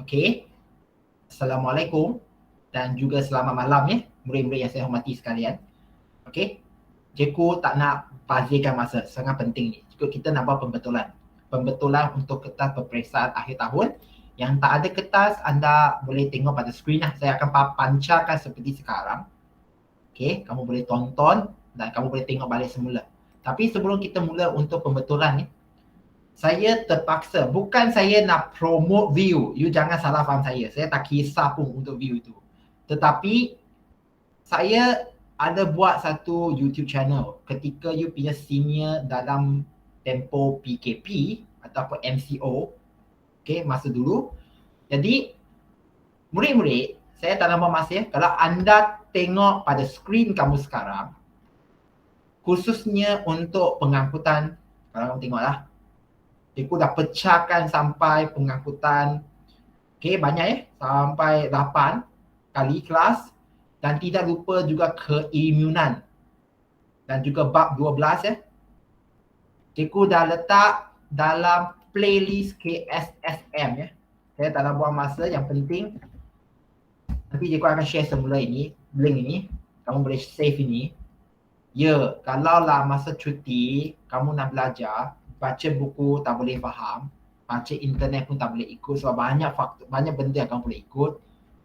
Okey. Assalamualaikum dan juga selamat malam ya, murid-murid yang saya hormati sekalian. Okey. Cikgu tak nak bazirkan masa, sangat penting ni. Cikgu kita nak buat pembetulan. Pembetulan untuk kertas peperiksaan akhir tahun. Yang tak ada kertas, anda boleh tengok pada skrin lah. Saya akan pancarkan seperti sekarang. Okey, kamu boleh tonton dan kamu boleh tengok balik semula. Tapi sebelum kita mula untuk pembetulan ni, saya terpaksa, bukan saya nak promote view, you jangan salah faham saya tak kisah pun untuk view itu. Tetapi saya ada buat satu YouTube channel ketika you punya senior dalam tempoh PKP ataupun MCO, okay, masa dulu. Jadi murid-murid, saya tak nak buat masa ya, kalau anda tengok pada skrin kamu sekarang, khususnya untuk pengangkutan, kalau kamu tengoklah, cikgu dah pecahkan sampai pengangkutan, okay, banyak ya, sampai 8 kali kelas, dan tidak lupa juga keimunan dan juga bab 12 ya. Cikgu dah letak dalam playlist KSSM ya. Saya tak nak buang masa, yang penting nanti cikgu akan share semula ini, link ini, kamu boleh save ini. Ya, kalaulah masa cuti kamu nak belajar, baca buku tak boleh faham, baca internet pun tak boleh ikut sebab banyak faktor, banyak benda yang kamu boleh ikut.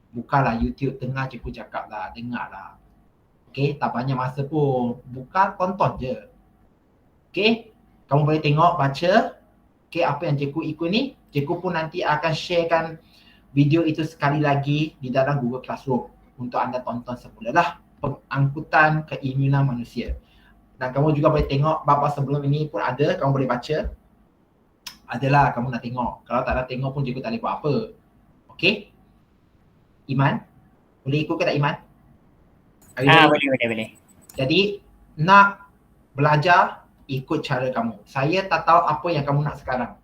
Bukalah YouTube, dengar cikgu cakap lah, dengar lah. Okay, tak banyak masa pun, buka, tonton je. Okay, kamu boleh tengok, baca. Okay, apa yang cikgu ikut ni, cikgu pun nanti akan sharekan video itu sekali lagi di dalam Google Classroom untuk anda tonton semula lah. Pengangkutan keimunan manusia. Dan kamu juga boleh tengok bab-bab sebelum ini pun ada, kamu boleh baca. Adalah kamu nak tengok. Kalau tak nak tengok pun cikgu tak boleh buat apa. Okay? Iman? Boleh ikut ke tak Iman? Boleh. Jadi nak belajar, ikut cara kamu. Saya tak tahu apa yang kamu nak sekarang.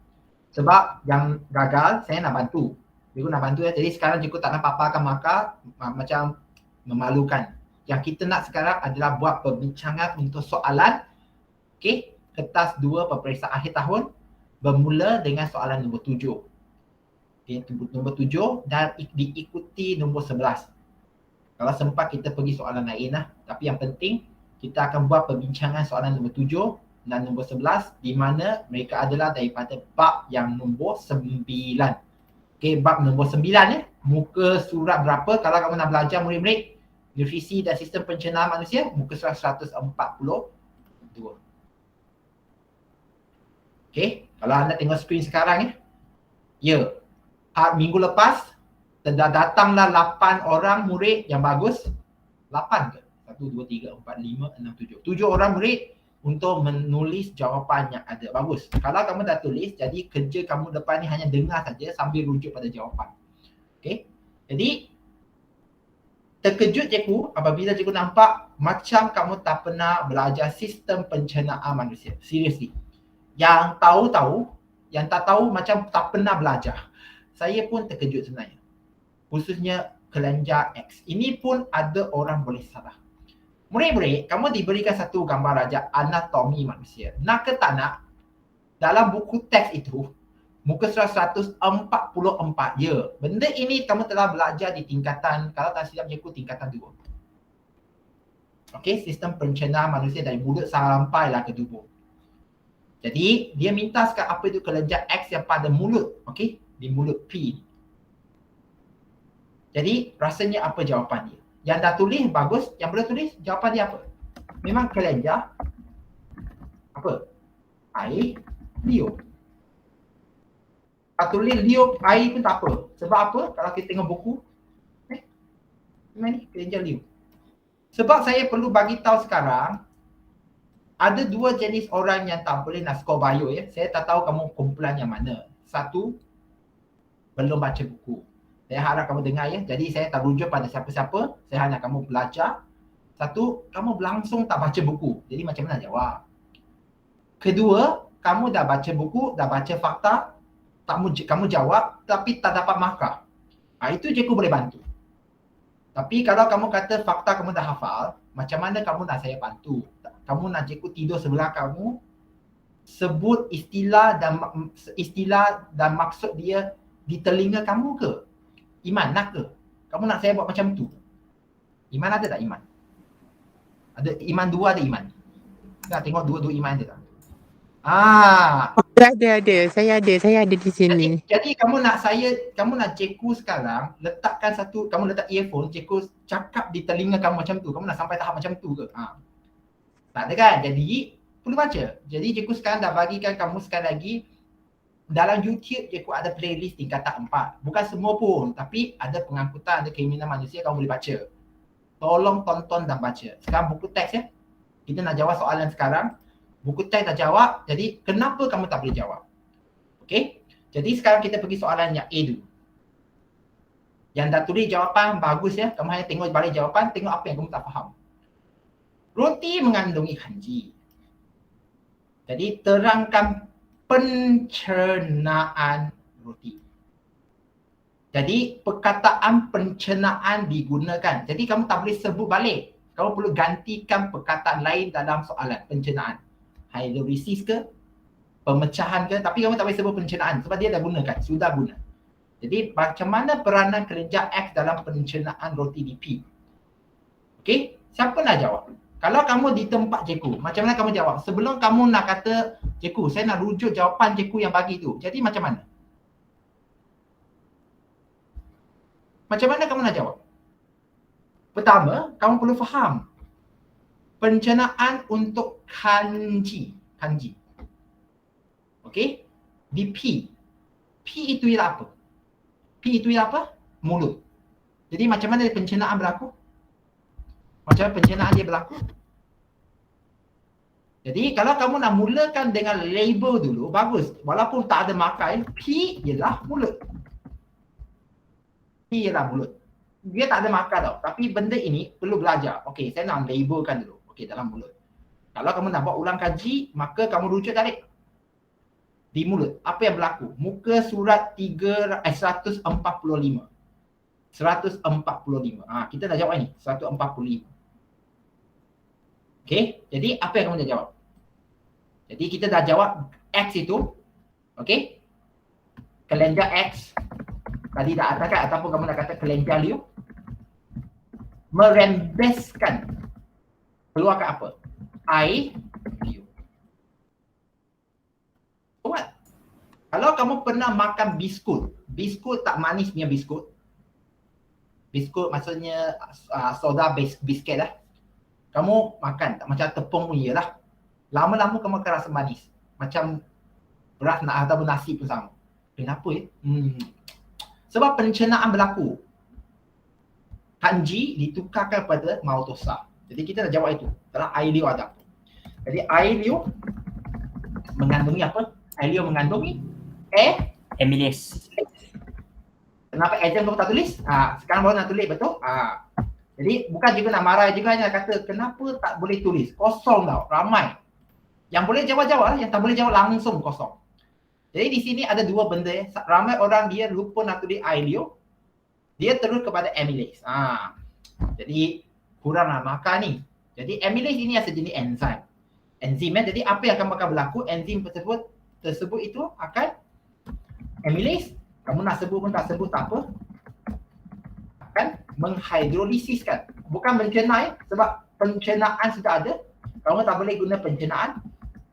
Sebab yang gagal, saya nak bantu. Cikgu nak bantu ya. Jadi sekarang cikgu tak nak paparkan markah macam memalukan. Yang kita nak sekarang adalah buat perbincangan untuk soalan, okay, kertas 2 peperiksaan akhir tahun bermula dengan soalan nombor 7. Okay, nombor 7 dan diikuti nombor 11. Kalau sempat kita pergi soalan lain lah. Tapi yang penting kita akan buat perbincangan soalan nombor 7 dan nombor 11 di mana mereka adalah daripada bab yang nombor 9. Okay, bab nombor 9 ya. Muka surat berapa kalau kamu nak belajar murid-murid? Nutrisi dan sistem pencernaan manusia, muka surat 142. Okay, kalau anda tengok skrin sekarang ya. Minggu lepas, dah datanglah 8 orang murid yang bagus. 8 ke? 1, 2, 3, 4, 5, 6, 7. 7 orang murid untuk menulis jawapan yang ada. Bagus. Kalau kamu dah tulis, jadi kerja kamu depan ni hanya dengar saja sambil rujuk pada jawapan. Okay, jadi terkejut cikgu apabila cikgu nampak macam kamu tak pernah belajar sistem pencernaan manusia. Seriously. Yang tahu-tahu, yang tak tahu macam tak pernah belajar. Saya pun terkejut sebenarnya. Khususnya kelenjar X. Ini pun ada orang boleh salah. Murid-murid, kamu diberikan satu gambar raja anatomi manusia. Nak ke tak nak, dalam buku teks itu, muka surat 144, ya. Benda ini kamu telah belajar di tingkatan, kalau tak silap cikgu, tingkatan 2. Okey, sistem pencernaan manusia dari mulut sampailah ke tubuh. Jadi, dia minta sekarang apa itu kelenjar X yang pada mulut. Okey, di mulut P. Jadi, rasanya apa jawapan dia? Yang dah tulis, bagus. Yang belum tulis, jawapan dia apa? Memang kelenjar apa? Air, liur. Kalau tulis liur, air pun tak apa. Sebab apa? Kalau kita tengok buku, memang ni kelenjar liur. Sebab saya perlu bagi tahu sekarang, ada 2 jenis orang yang tak boleh nak skor bio ya. Saya tak tahu kamu kumpulan yang mana. Satu, belum baca buku. Saya harap kamu dengar ya. Jadi saya tak rujuk pada siapa-siapa. Saya hanya kamu belajar. Satu, kamu langsung tak baca buku. Jadi macam mana jawab? Kedua, kamu dah baca buku, dah baca fakta, kamu jawab tapi tak dapat markah. Itu cikgu boleh bantu. Tapi kalau kamu kata fakta kamu dah hafal, macam mana kamu nak saya bantu? Kamu nak cikgu tidur sebelah kamu, sebut istilah dan maksud dia di telinga kamu ke? Iman nak ke? Kamu nak saya buat macam tu? Iman ada tak iman? Ada iman dua, ada iman. Nak tengok dua-dua iman ada tak? Ada. Saya ada di sini. Jadi kamu nak cikgu sekarang letakkan kamu letak earphone, cikgu cakap di telinga kamu macam tu. Kamu nak sampai tahap macam tu ke? Tak ada kan? Jadi perlu baca. Jadi cikgu sekarang dah bagikan kamu sekali lagi dalam YouTube. Cikgu ada playlist tingkatan 4. Bukan semua pun, tapi ada pengangkutan, ada keinginan manusia, kamu boleh baca. Tolong tonton dan baca. Sekarang buku teks ya. Kita nak jawab soalan sekarang. Buku teks dah jawab, jadi kenapa kamu tak boleh jawab? Okey? Jadi sekarang kita pergi soalan yang A dulu. Yang dah tulis jawapan bagus ya. Kamu hanya tengok balik jawapan, tengok apa yang kamu tak faham. Roti mengandungi kanji. Jadi terangkan pencernaan roti. Jadi perkataan pencernaan digunakan. Jadi kamu tak boleh sebut balik. Kamu perlu gantikan perkataan lain dalam soalan pencernaan. Hydrolysis ke, pemecahan ke, tapi kamu tak boleh sebut pencernaan sebab dia dah gunakan, sudah guna. Jadi macam mana peranan kelenjar X dalam pencernaan roti di P? Okey, siapa nak jawab? Kalau kamu di tempat cikgu, macam mana kamu jawab? Sebelum kamu nak kata, cikgu saya nak rujuk jawapan cikgu yang bagi tu. Jadi macam mana? Macam mana kamu nak jawab? Pertama, kamu perlu faham pencernaan untuk kanji. Okey? Di P. P itu ialah apa? P itu ialah apa? Mulut. Jadi macam mana pencernaan berlaku? Macam mana pencernaan dia berlaku? Jadi kalau kamu nak mulakan dengan label dulu, bagus. Walaupun tak ada markai, P ialah mulut. P ialah mulut. Dia tak ada markah tau. Tapi benda ini perlu belajar. Okey, saya nak labelkan dulu. Okey, dalam mulut. Kalau kamu nak buat ulang kaji, maka kamu rujuk balik. Di mulut. Apa yang berlaku? Muka surat 145. 145. Kita dah jawab ni. 145. Okey, jadi apa yang kamu dah jawab? Jadi kita dah jawab X itu. Okey. Kelenjar X. Tadi dah atakan ataupun kamu nak kata kelenjar liu. Merembeskan. Keluarkan apa? Air liu. What? Kalau kamu pernah makan biskut. Biskut tak manis punya biskut. Biskut maksudnya soda biscuit lah. Kamu makan tak macam tepung punya lah. Lama-lama kamu akan rasa manis. Macam beras ataupun nasi pun sama. Kenapa ya? Sebab pencernaan berlaku. Kanji ditukarkan pada mautosa. Jadi kita dah jawab itu. Dalam air liu ada. Jadi air liu mengandungi apa? Air liu mengandungi amylase. Kenapa exam kau tak tulis? Sekarang baru nak tulis, betul? Jadi bukan juga nak marah juga, hanya kata kenapa tak boleh tulis? Kosong tau, ramai. Yang boleh jawab-jawab, yang tak boleh jawab langsung kosong. Jadi di sini ada dua benda ya. Ramai orang dia lupa nak tulis air liu. Dia terus kepada amylase. Jadi kuranglah makan ni. Jadi amylase ini adalah sejenis enzim. Enzim ya. Jadi apa yang akan berlaku? Enzim tersebut itu akan amylase. Kamu nak sebut pun tak sebut tak apa. Akan menghidrolisiskan. Bukan mencerna ya. Sebab pencernaan sudah ada. Kamu tak boleh guna pencernaan.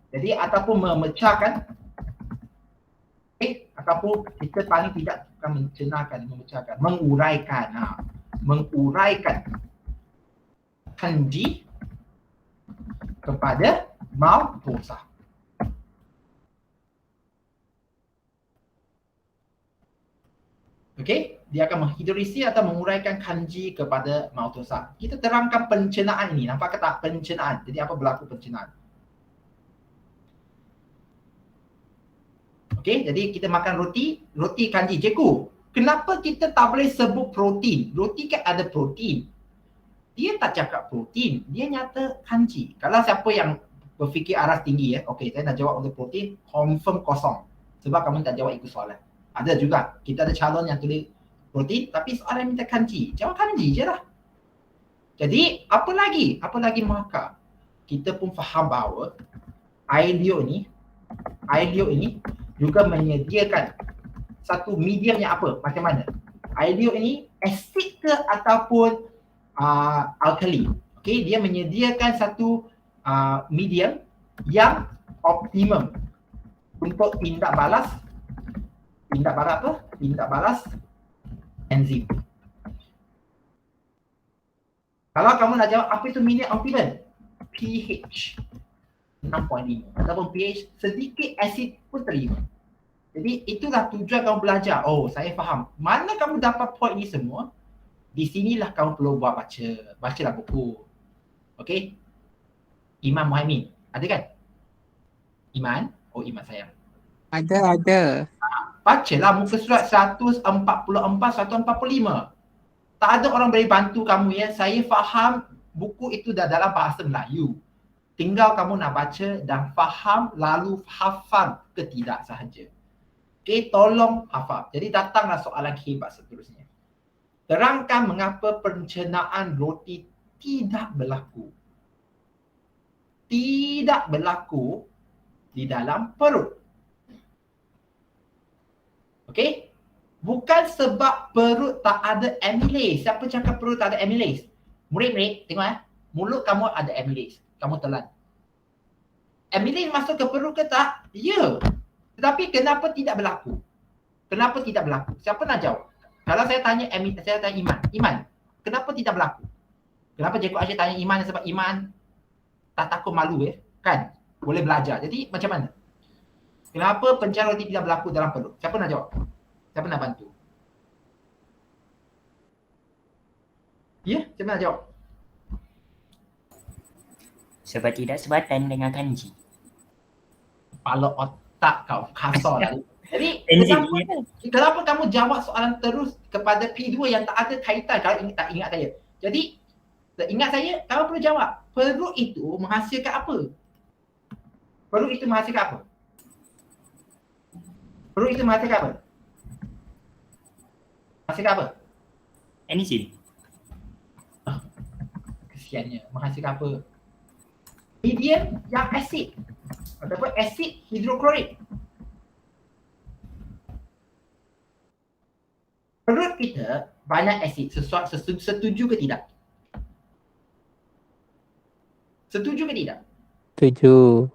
Jadi ataupun memecahkan. Ataupun kita paling tidak bukan mencernakan, memecahkan, menguraikan. Menguraikan kanji kepada mautosa. Okey, dia akan menghidrolisis atau menguraikan kanji kepada mautosa. Kita terangkan pencernaan ini. Nampak ke tak? Pencernaan. Jadi apa berlaku pencernaan? Okey, jadi kita makan roti kanji. Cikgu, kenapa kita tak boleh sebut protein? Roti kan ada protein. Dia tak cakap protein, dia nyata kanji. Kalau siapa yang berfikir aras tinggi ya, okey saya nak jawab untuk protein, confirm kosong. Sebab kamu tak jawab ikut soalan. Ada juga, kita ada calon yang tulis protein tapi soalan minta kanji. Jawab kanji je lah. Jadi apa lagi maka kita pun faham bahawa air liu ini juga menyediakan satu medium yang apa? Macam mana? Air ini asid ke ataupun alkali. Okey, dia menyediakan satu medium yang optimum untuk tindak balas enzim. Kalau kamu nak jawab apa itu medium optimum, pH 6.5 ataupun pH sedikit asid pun terima. Jadi itulah tujuan kamu belajar. Oh, saya faham. Mana kamu dapat point ini semua? Di sinilah kamu perlu buat bacalah buku. Okey. Iman Muhaimin, ada kan? Iman? Oh, Iman sayang. Ada. Bacalah muka surat 144, 145. Tak ada orang boleh bantu kamu ya. Saya faham buku itu dah dalam bahasa Melayu. Tinggal kamu nak baca dan faham lalu hafal ke tidak sahaja. Okey, tolong hafal. Jadi datanglah soalan hebat seterusnya. Terangkan mengapa pencernaan roti tidak berlaku. Tidak berlaku di dalam perut. Okey? Bukan sebab perut tak ada amylase. Siapa cakap perut tak ada amylase? Murid-murid, tengok mulut kamu ada amylase. Kamu telan. Amylase masuk ke perut ke tak? Ya. Tetapi kenapa tidak berlaku? Kenapa tidak berlaku? Siapa nak jawab? Kalau saya tanya Iman. Iman, kenapa tidak berlaku? Kenapa Cikgu Asyik tanya Iman? Sebab Iman tak takut malu kan? Boleh belajar. Jadi macam mana? Kenapa pencernaan roti tidak berlaku dalam perut? Siapa nak jawab? Siapa nak bantu? Ya, siapa nak jawab? Sebab tidak sebatan dengan kanji. Kepala otak kau kasar lah. Jadi Enzim kenapa kamu jawab soalan terus kepada P2 yang tak ada kaitan kalau tak ingat saya? Jadi ingat saya, kamu perlu jawab. Perut itu menghasilkan apa? Perut itu menghasilkan apa? Perut itu menghasilkan apa? Menghasilkan apa? enzim. Kesiannya, menghasilkan apa? Medium yang asid ataupun asid hidroklorik. Perut kita banyak asid. Setuju ke tidak? Setuju ke tidak? Setuju.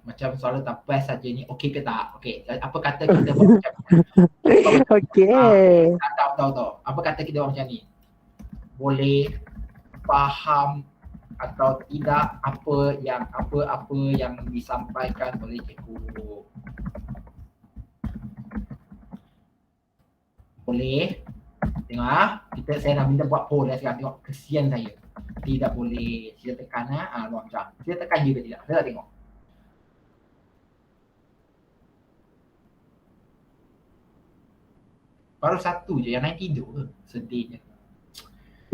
Macam soalan tak pas saja ni. Okey ke tak? Okey. Apa kata kita buat macam Okey. tahu. Apa kata kita buat macam ni? Boleh faham atau tidak apa yang disampaikan oleh cikgu. Boleh. Tengok saya nak minta buat poll sekarang. Tengok kesian saya. Tidak boleh. Sila tekan luar macam. Sila tekan juga tidak. Saya nak tengok. Baru satu je, yang lain tidur ke? Sedihnya.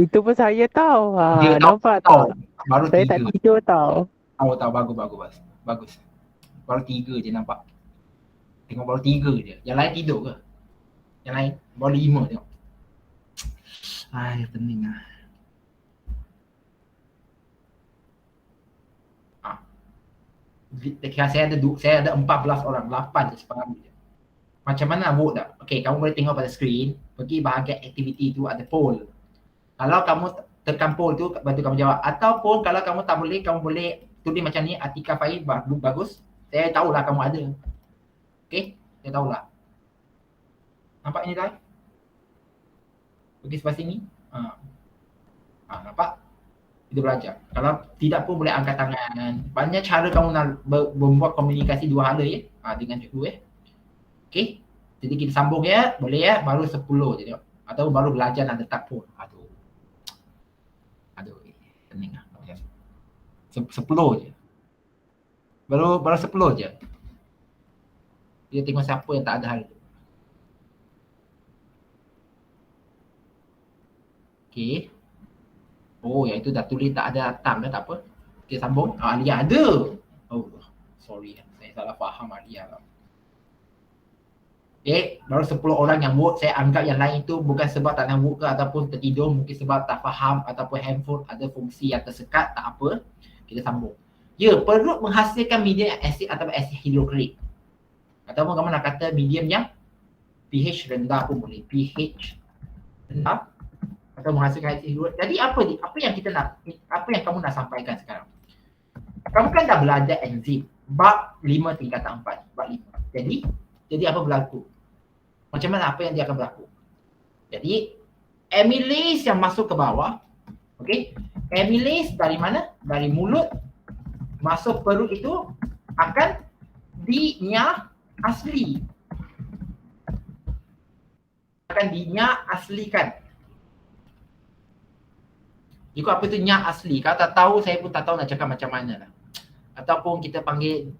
Itu pun saya tahu. Dia Nampak tahu. tak? Baru Saya tak 3. tidur tahu. Tahu bagus. Baru 3 je nampak. Tengok baru 3 je. Yang lain tidur ke? Yang lain baru 5 tengok. Pening lah. Saya ada 14 orang, 8 je separuh je. Macam mana vote tak? Okey, kamu boleh tengok pada skrin, pergi bahagian aktiviti tu ada poll. Kalau kamu tekan poll tu, bantu kamu jawab. Ataupun kalau kamu tak boleh, kamu boleh tulis macam ni, Atika Faiz, bagus. Saya tahulah kamu ada. Okey, saya tahulah. Nampak ini live? Pergi sebelah sini. Nampak? Kita belajar. Kalau tidak pun boleh angkat tangan. Banyak cara kamu nak membuat komunikasi dua hala dengan cikgu Okey. Jadi kita sambung boleh baru 10 je tengok. Atau baru belajar nak letak pun. Aduh. Pening lah. 10 je. Baru 10 je. Kita tengok siapa yang tak ada hal tu. Okey. Oh, yang itu dah tulis tak ada atam dah, tak apa. Kita sambung. Alia ada. Oh, sorry. Saya salah faham Alia lah. Baru 10 orang yang vote. Saya anggap yang lain itu bukan sebab tak nak vote ke ataupun tertidur. Mungkin sebab tak faham ataupun handphone ada fungsi yang tersekat. Tak apa. Kita sambung. Perut menghasilkan medium yang asid ataupun asid hidroklorik. Ataupun kamu nak kata medium yang pH rendah pun boleh. pH rendah atau menghasilkan asid hidroklorida. Jadi apa yang kita nak, apa yang kamu nak sampaikan sekarang? Kamu kan dah belajar enzim bab 5 tingkatan 4, bab 5. Jadi apa berlaku? Macam mana, apa yang dia akan berlaku? Jadi amylase yang masuk ke bawah, okey, amylase dari mana? Dari mulut masuk perut itu akan dinyak asli. Akan dinyak aslikan. Ikut apa tu nyak asli? Kalau tak tahu, saya pun tak tahu nak cakap macam mana lah. Ataupun kita panggil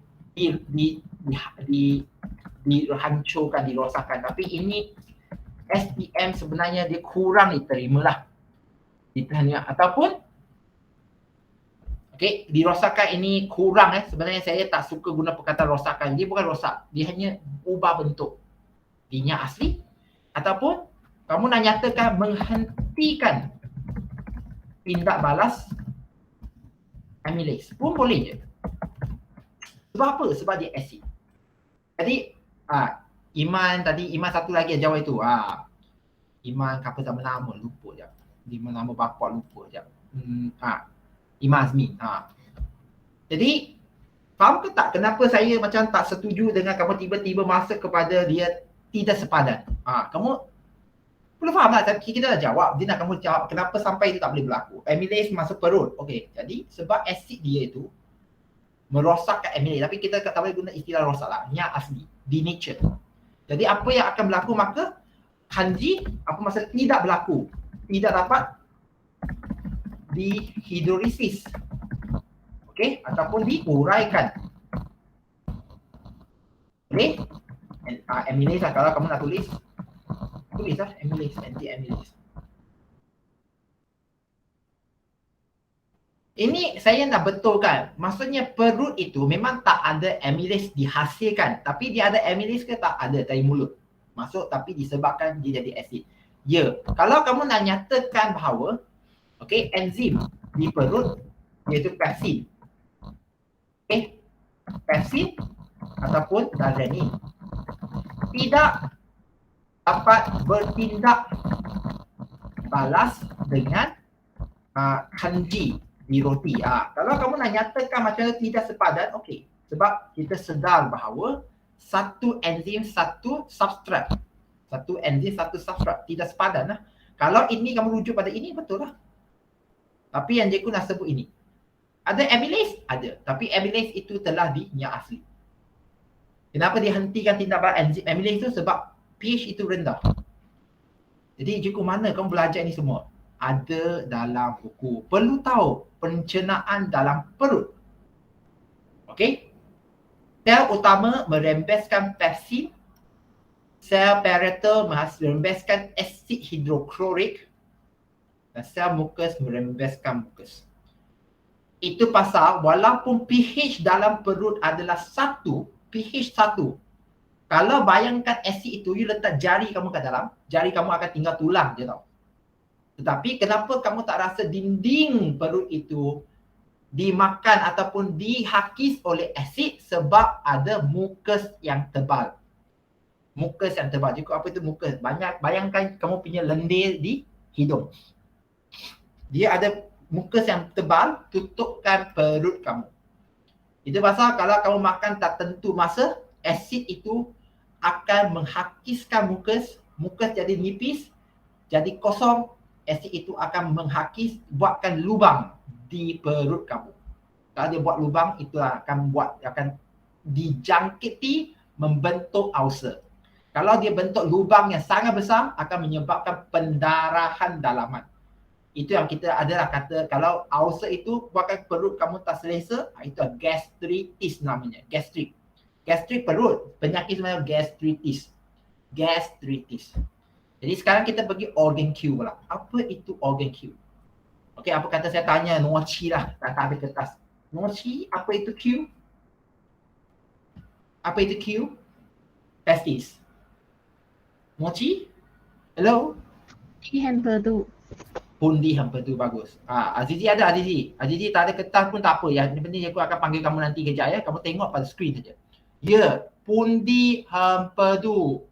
dihancurkan, dirosakkan. Tapi ini STM sebenarnya dia kurang diterima lah. Ditanya ataupun okey, dirosakkan ini kurang sebenarnya saya tak suka guna perkataan rosakan. Dia bukan rosak, dia hanya ubah bentuk. Dinyak asli ataupun kamu nak nyatakan menghentikan tindak balas amylase pun boleh je. Sebab apa? Sebab dia asid. Jadi Iman satu lagi yang jawab itu. Iman apa nama lupa je. Iman nama bapa lupa je. Iman Azmi. Jadi faham ke tak kenapa saya macam tak setuju dengan kamu tiba-tiba masuk kepada dia tidak sepadan. Kamu perlu faham lah, kita dah jawab. Dia nak kamu jawab kenapa sampai itu tak boleh berlaku. Amylase masuk perut. Okey, jadi sebab asid dia itu merosakkan amylase. Tapi kita tak boleh guna istilah rosak lah. Nyak asli, denature. Jadi apa yang akan berlaku, maka kanji apa maksud tidak berlaku. Tidak dapat dihidrolisis. Okey, ataupun diuraikan. Okey. Amylase lah, kalau kamu nak tulis lah amylase, anti-amylase. Ini saya nak betulkan. Maksudnya perut itu memang tak ada amylase dihasilkan. Tapi dia ada amylase ke tak? Ada dari mulut. Masuk tapi disebabkan dia jadi asid. Ya, kalau kamu nak nyatakan bahawa okey, enzim di perut iaitu pepsin. Okey. Pepsin ataupun dalrenin tidak dapat bertindak balas dengan kanji di roti. Kalau kamu nak nyatakan macam itu tidak sepadan, okey. Sebab kita sedar bahawa satu enzim, satu substrat. Satu enzim, satu substrat. Tidak sepadan lah. Kalau ini kamu rujuk pada ini, betul lah. Tapi yang Jeku nak sebut ini. Ada amylase? Ada. Tapi amylase itu telah dinyak asli. Kenapa dihentikan tindak balas enzim amylase itu? Sebab pH itu rendah. Jadi Jeku mana kamu belajar ini semua? Ada dalam buku. Perlu tahu pencernaan dalam perut. Okey? Sel utama merembeskan pepsin. Sel parietal merembeskan asid hidroklorik. Dan sel mukus merembeskan mukus. Itu pasal walaupun pH dalam perut adalah 1, pH 1. Kalau bayangkan asid itu, you letak jari kamu kat dalam, jari kamu akan tinggal tulang je tau. Tetapi kenapa kamu tak rasa dinding perut itu dimakan ataupun dihakis oleh asid? Sebab ada mukus yang tebal. Mukus yang tebal. Jadi apa itu mukus? Bayangkan kamu punya lendir di hidung. Dia ada mukus yang tebal tutupkan perut kamu. Itu pasal kalau kamu makan tak tentu masa, asid itu akan menghakiskan mukus, mukus jadi nipis, jadi kosong, asid itu akan menghakis, buatkan lubang di perut kamu. Kalau dia buat lubang, itu akan dijangkiti membentuk ulcer. Kalau dia bentuk lubang yang sangat besar, akan menyebabkan pendarahan dalaman. Itu yang kita adalah kata, kalau ulcer itu buatkan perut kamu tak selesa, itu gastritis namanya, gastrik. Gastrik perut, penyakit sebenarnya gastritis. Gastritis. Jadi sekarang kita pergi organ Q pula. Apa itu organ Q? Okey, apa kata saya tanya Nochi lah, tak ada kertas. Nochi, apa itu Q? Apa itu Q? Testis. Mochi? Hello? Hempedu. Pundi hempedu, bagus. Azizi ada, Azizi. Azizi tak ada kertas pun tak apa. Yang penting aku akan panggil kamu nanti kejap ya. Kamu tengok pada skrin saja. Ya, pundi hempedu.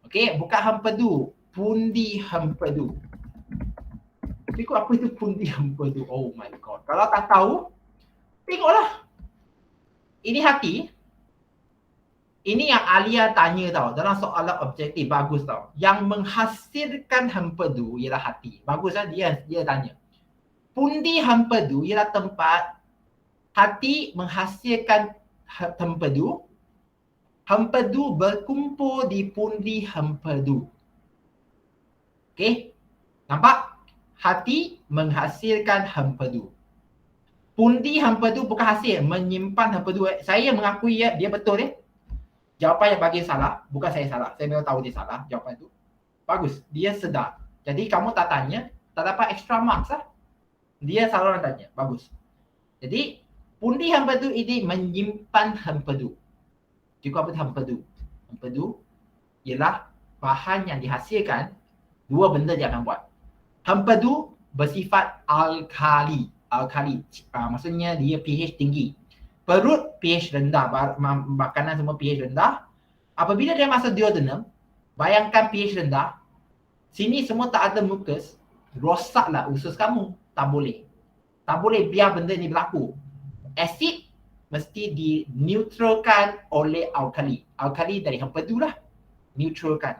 Okey, bukan hempedu. Pundi hempedu. Cikgu, apa itu pundi hempedu? Oh my god. Kalau tak tahu, tengoklah. Ini hati. Ini yang Alia tanya tau. Dalam soalan objektif, bagus tau. Yang menghasilkan hempedu ialah hati. Bagus lah, dia tanya. Pundi hempedu ialah tempat hati menghasilkan hempedu. Hempedu berkumpul di pundi hempedu. Okey? Nampak? Hati menghasilkan hempedu. Pundi hempedu bukan hasil, menyimpan hempedu. Saya mengakui dia betul Jawapan yang bagi salah, bukan saya salah. Saya memang tahu dia salah jawapan itu. Bagus, dia sedar. Jadi kamu tak tanya, tak dapat extra marks lah. Dia salah orang tanya, bagus. Jadi pundi hempedu ini menyimpan hempedu. Juga apa itu hempedu? Hempedu ialah bahan yang dihasilkan, dua benda dia akan buat. Hempedu bersifat alkali. Maksudnya dia pH tinggi. Perut pH rendah, makanan semua pH rendah. Apabila dia masuk duodenum, bayangkan pH rendah, sini semua tak ada mukus, rosaklah usus kamu. Tak boleh. Tak boleh biar benda ni berlaku. Asid mesti dineutralkan oleh alkali. Alkali dari hempedu lah. Neutralkan.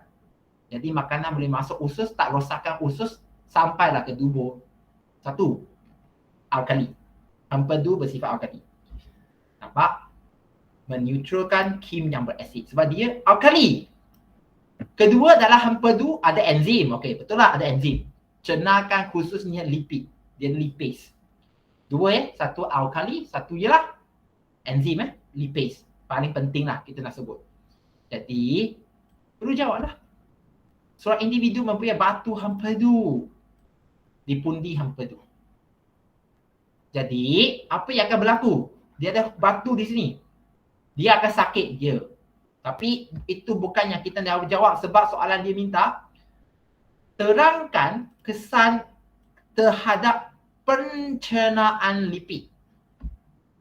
Jadi makanan boleh masuk usus, tak rosakkan usus sampailah ke tubuh. Satu, alkali. Hempedu bersifat alkali. Nampak? Meneutralkan kim yang berasid. Sebab dia alkali. Kedua, dalam hempedu ada enzim. Okey, betul lah ada enzim. Cernakan khususnya lipid. Dia lipase. Dua satu alkali, satu ialah enzim lipase. Paling penting lah kita nak sebut. Jadi, perlu jawab lah. Seorang individu mempunyai batu hempedu di pundi hempedu. Jadi, apa yang akan berlaku? Dia ada batu di sini. Dia akan sakit je. Tapi itu bukan yang kita nak jawab sebab soalan dia minta terangkan kesan terhadap pencernaan lipid.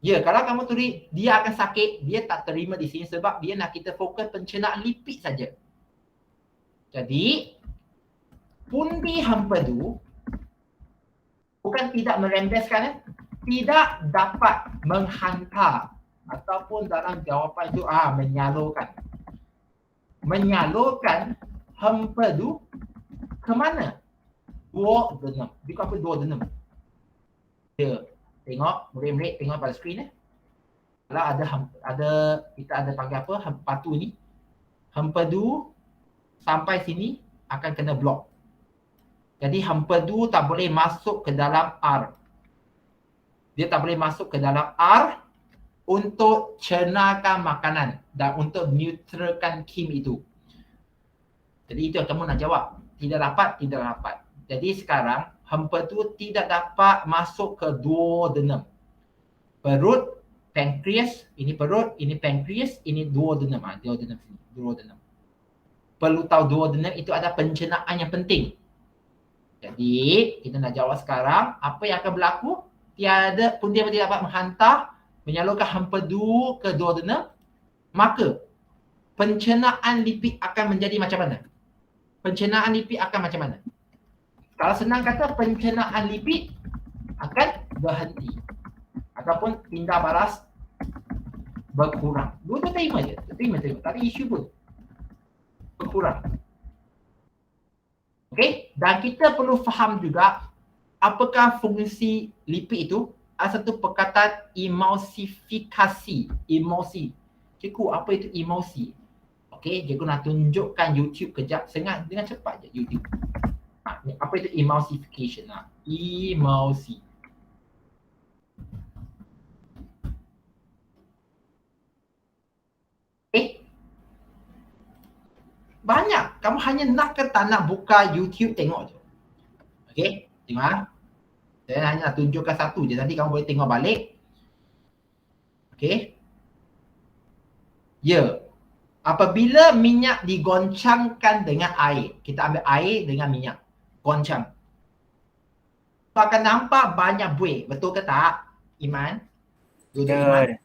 Ya, kalau kamu tulis dia akan sakit, dia tak terima di sini sebab dia nak kita fokus pencernaan lipid saja. Jadi, pundi hempedu bukan tidak merembeskan tidak dapat menghantar ataupun dalam jawapan itu menyalurkan. Menyalurkan hempedu ke mana? Duodenum. Dia apa duodenum? Ya, tengok murid-murid tengok pada skrin Kalau ada kita ada panggil apa? Batu ni. Hempedu sampai sini akan kena blok. Jadi hempedu tak boleh masuk ke dalam R. Dia tak boleh masuk ke dalam R untuk cernakan makanan dan untuk neutralkan kim itu. Jadi itu yang kamu nak jawab. Tidak dapat. Jadi sekarang hempedu tidak dapat masuk ke duodenum. Perut, pankreas, ini perut, ini pankreas, ini duodenum. Duodenum sini, duodenum. Perlu tahu duodenum itu ada pencernaan yang penting. Jadi kita nak jawab sekarang apa yang akan berlaku? Tiada pundi yang tidak dapat menghantar, menyalurkan hempedu ke duodenum, maka pencernaan lipid akan menjadi macam mana? Pencernaan lipid akan macam mana? Kalau senang kata, pencernaan lipid akan berhenti ataupun pindah baras berkurang. Dua-dua terima je, terima. Tak ada isu pun. Berkurang. Okey, dan kita perlu faham juga apakah fungsi lipid itu? Ada satu perkataan emulsifikasi. Emosi. Cikgu, apa itu emosi? Okey, cikgu nak tunjukkan YouTube kejap. Sengat dengan cepat je YouTube. Apa itu emulsification? Emulsi. Banyak. Kamu hanya nak ke tak nak buka YouTube tengok je. Okey, tengok Saya hanya nak tunjukkan satu je. Nanti kamu boleh tengok balik. Okey. Ya. Apabila minyak digoncangkan dengan air. Kita ambil air dengan minyak. Goncang. Kau akan nampak banyak buih. Betul ke tak? Iman? Iman?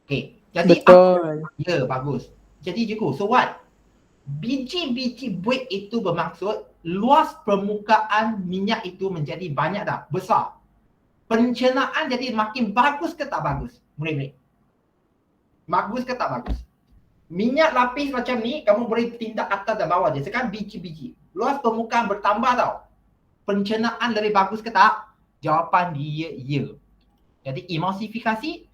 Okey. Jadi Betul. ya, bagus. Jadi cikgu, so what? Biji-biji buih itu bermaksud luas permukaan minyak itu menjadi banyak dah, besar. Pencernaan jadi makin bagus ke tak bagus? Murid-murid. Bagus ke tak bagus? Minyak lapis macam ni, kamu boleh tindak atas dan bawah je. Sekarang biji-biji. Luas permukaan bertambah tau. Pencernaan lebih bagus ke tak? Jawapan dia ya. Jadi emulsifikasi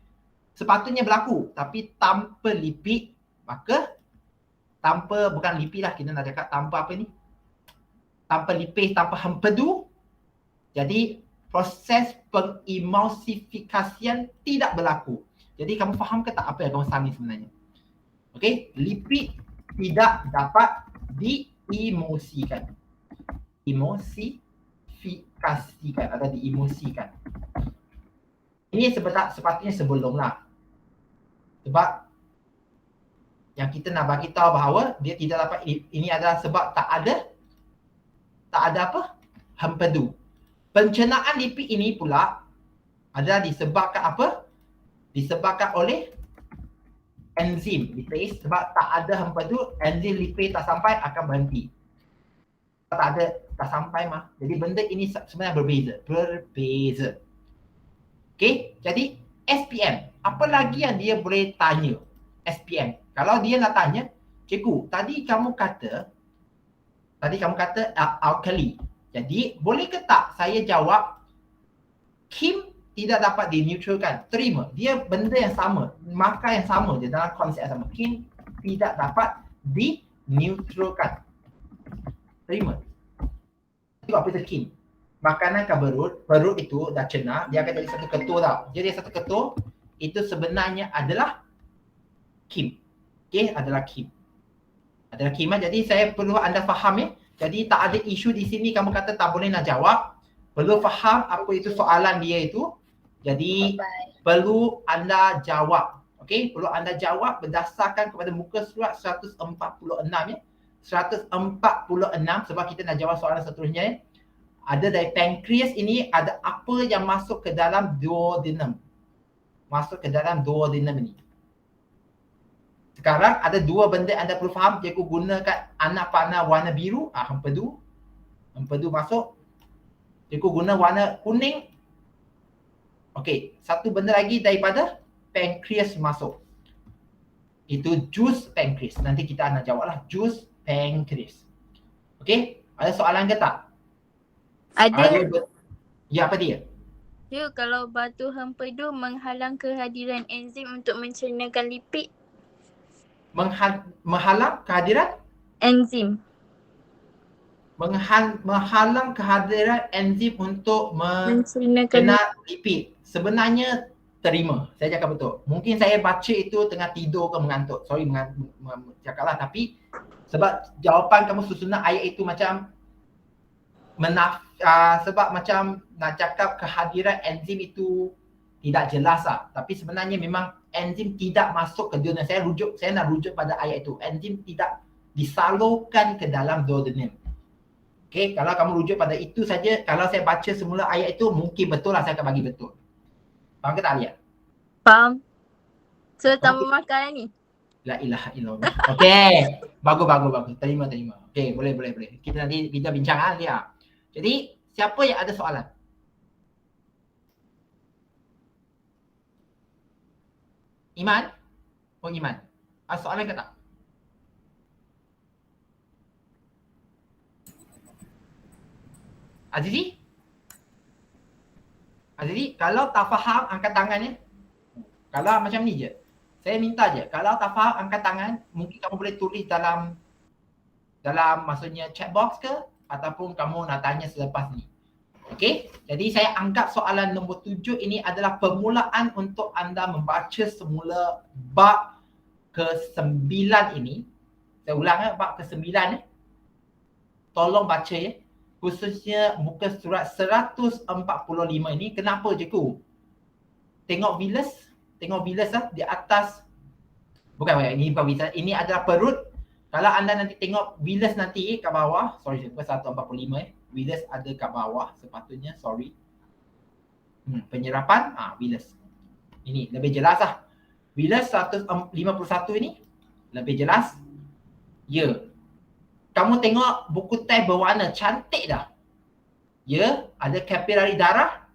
sepatutnya berlaku. Tapi tanpa lipid, maka bukan lipid lah, kita nak cakap tanpa apa ni? Tanpa lipis, tanpa hempedu. Jadi proses pengemulsifikasian tidak berlaku. Jadi kamu faham ke tak apa yang kamu sami sebenarnya? Okey, lipid tidak dapat diemulsikan. Emulsifikasikan atau diemulsikan. Ini sepatutnya sebelum lah. Sebab yang kita nak bagi tahu bahawa dia tidak dapat, ini adalah sebab tak ada apa? Hempedu. Pencernaan lipid ini pula adalah disebabkan apa? Disebabkan oleh enzim lipase. Sebab tak ada hempedu, enzim lipase tak sampai, akan berhenti. Tak sampai mah. Jadi benda ini sebenarnya berbeza. Okey, jadi SPM. Apa lagi yang dia boleh tanya? SPM. Kalau dia nak tanya, cikgu, tadi kamu kata alkali. Jadi, boleh ke tak saya jawab Kim tidak dapat dineutralkan? Terima. Dia benda yang sama, markah yang sama je dalam konsep yang sama. Kim tidak dapat dineutralkan. Terima. Tengok apa itu Kim. Makanan kaberut, perut itu dah cerna, dia akan jadi satu ketul tau. Jadi satu ketul, itu sebenarnya adalah Kim. Okey, adalah Kim. Adalah Kim. Jadi saya perlu anda faham ya. Jadi tak ada isu di sini kamu kata tak boleh nak jawab. Perlu faham apa itu soalan dia itu. Jadi perlu anda jawab. Okey, perlu anda jawab berdasarkan kepada muka surat 146 ya. 146 sebab kita nak jawab soalan seterusnya ya. Ada dari pankreas ini, ada apa yang masuk ke dalam duodenum. Masuk ke dalam duodenum ini. Sekarang ada dua benda anda perlu faham. Cikgu gunakan anak panah warna biru, hempedu. Hempedu masuk. Cikgu guna warna kuning. Okey, satu benda lagi daripada pankreas masuk. Itu jus pankreas. Nanti kita nak jawablah jus pankreas. Okey, ada soalan ke tak? Ada. Ya, apa dia? Ya, kalau batu hempedu menghalang kehadiran enzim untuk mencernakan lipid. Menghalang kehadiran? Enzim. Menghalang kehadiran enzim untuk Mencernakan mencerna lipid. Sebenarnya terima. Saya cakap betul. Mungkin saya baca itu tengah tidur ke mengantuk. Sorry cakaplah, tapi sebab jawapan kamu susunan ayat itu macam sebab macam nak cakap kehadiran enzim itu tidak jelas lah. Tapi sebenarnya memang enzim tidak masuk ke duodenum. Saya nak rujuk pada ayat itu. Enzim tidak disalurkan ke dalam duodenum. Okey, kalau kamu rujuk pada itu saja, kalau saya baca semula ayat itu, mungkin betul lah saya akan bagi betul. Faham ke tak, Alia? Faham. So, tambah makanan ni. La ilaha illallah. Okey, bagus. Terima. Okey, boleh. Kita nanti bincang Alia. Jadi, siapa yang ada soalan? Iman? Oh, Iman. Ada soalan ke tak? Azizi? Azizi, kalau tak faham, angkat tangannya. Kalau macam ni je. Saya minta je. Kalau tak faham, angkat tangan. Mungkin kamu boleh tulis dalam maksudnya chat box ke, ataupun kamu nak tanya selepas ni. Okey? Jadi saya anggap soalan nombor 7 ini adalah permulaan untuk anda membaca semula bab ke-9 ini. Saya ulang bab ke-9 Tolong baca ya. Khususnya muka surat 145 ini. Kenapa cikgu? Tengok bilas di atas. Bukan, ini bukan bilas. Ini adalah perut. Kalau anda nanti tengok bilas nanti kat bawah. Sorry, 145 bilas ada kat bawah sepatutnya. Sorry. Penyerapan. Bilas. Ini lebih jelas lah. Bilas 151 ini lebih jelas. Ya. kamu tengok buku teks berwarna, cantik dah. Ya, ada kapilari darah,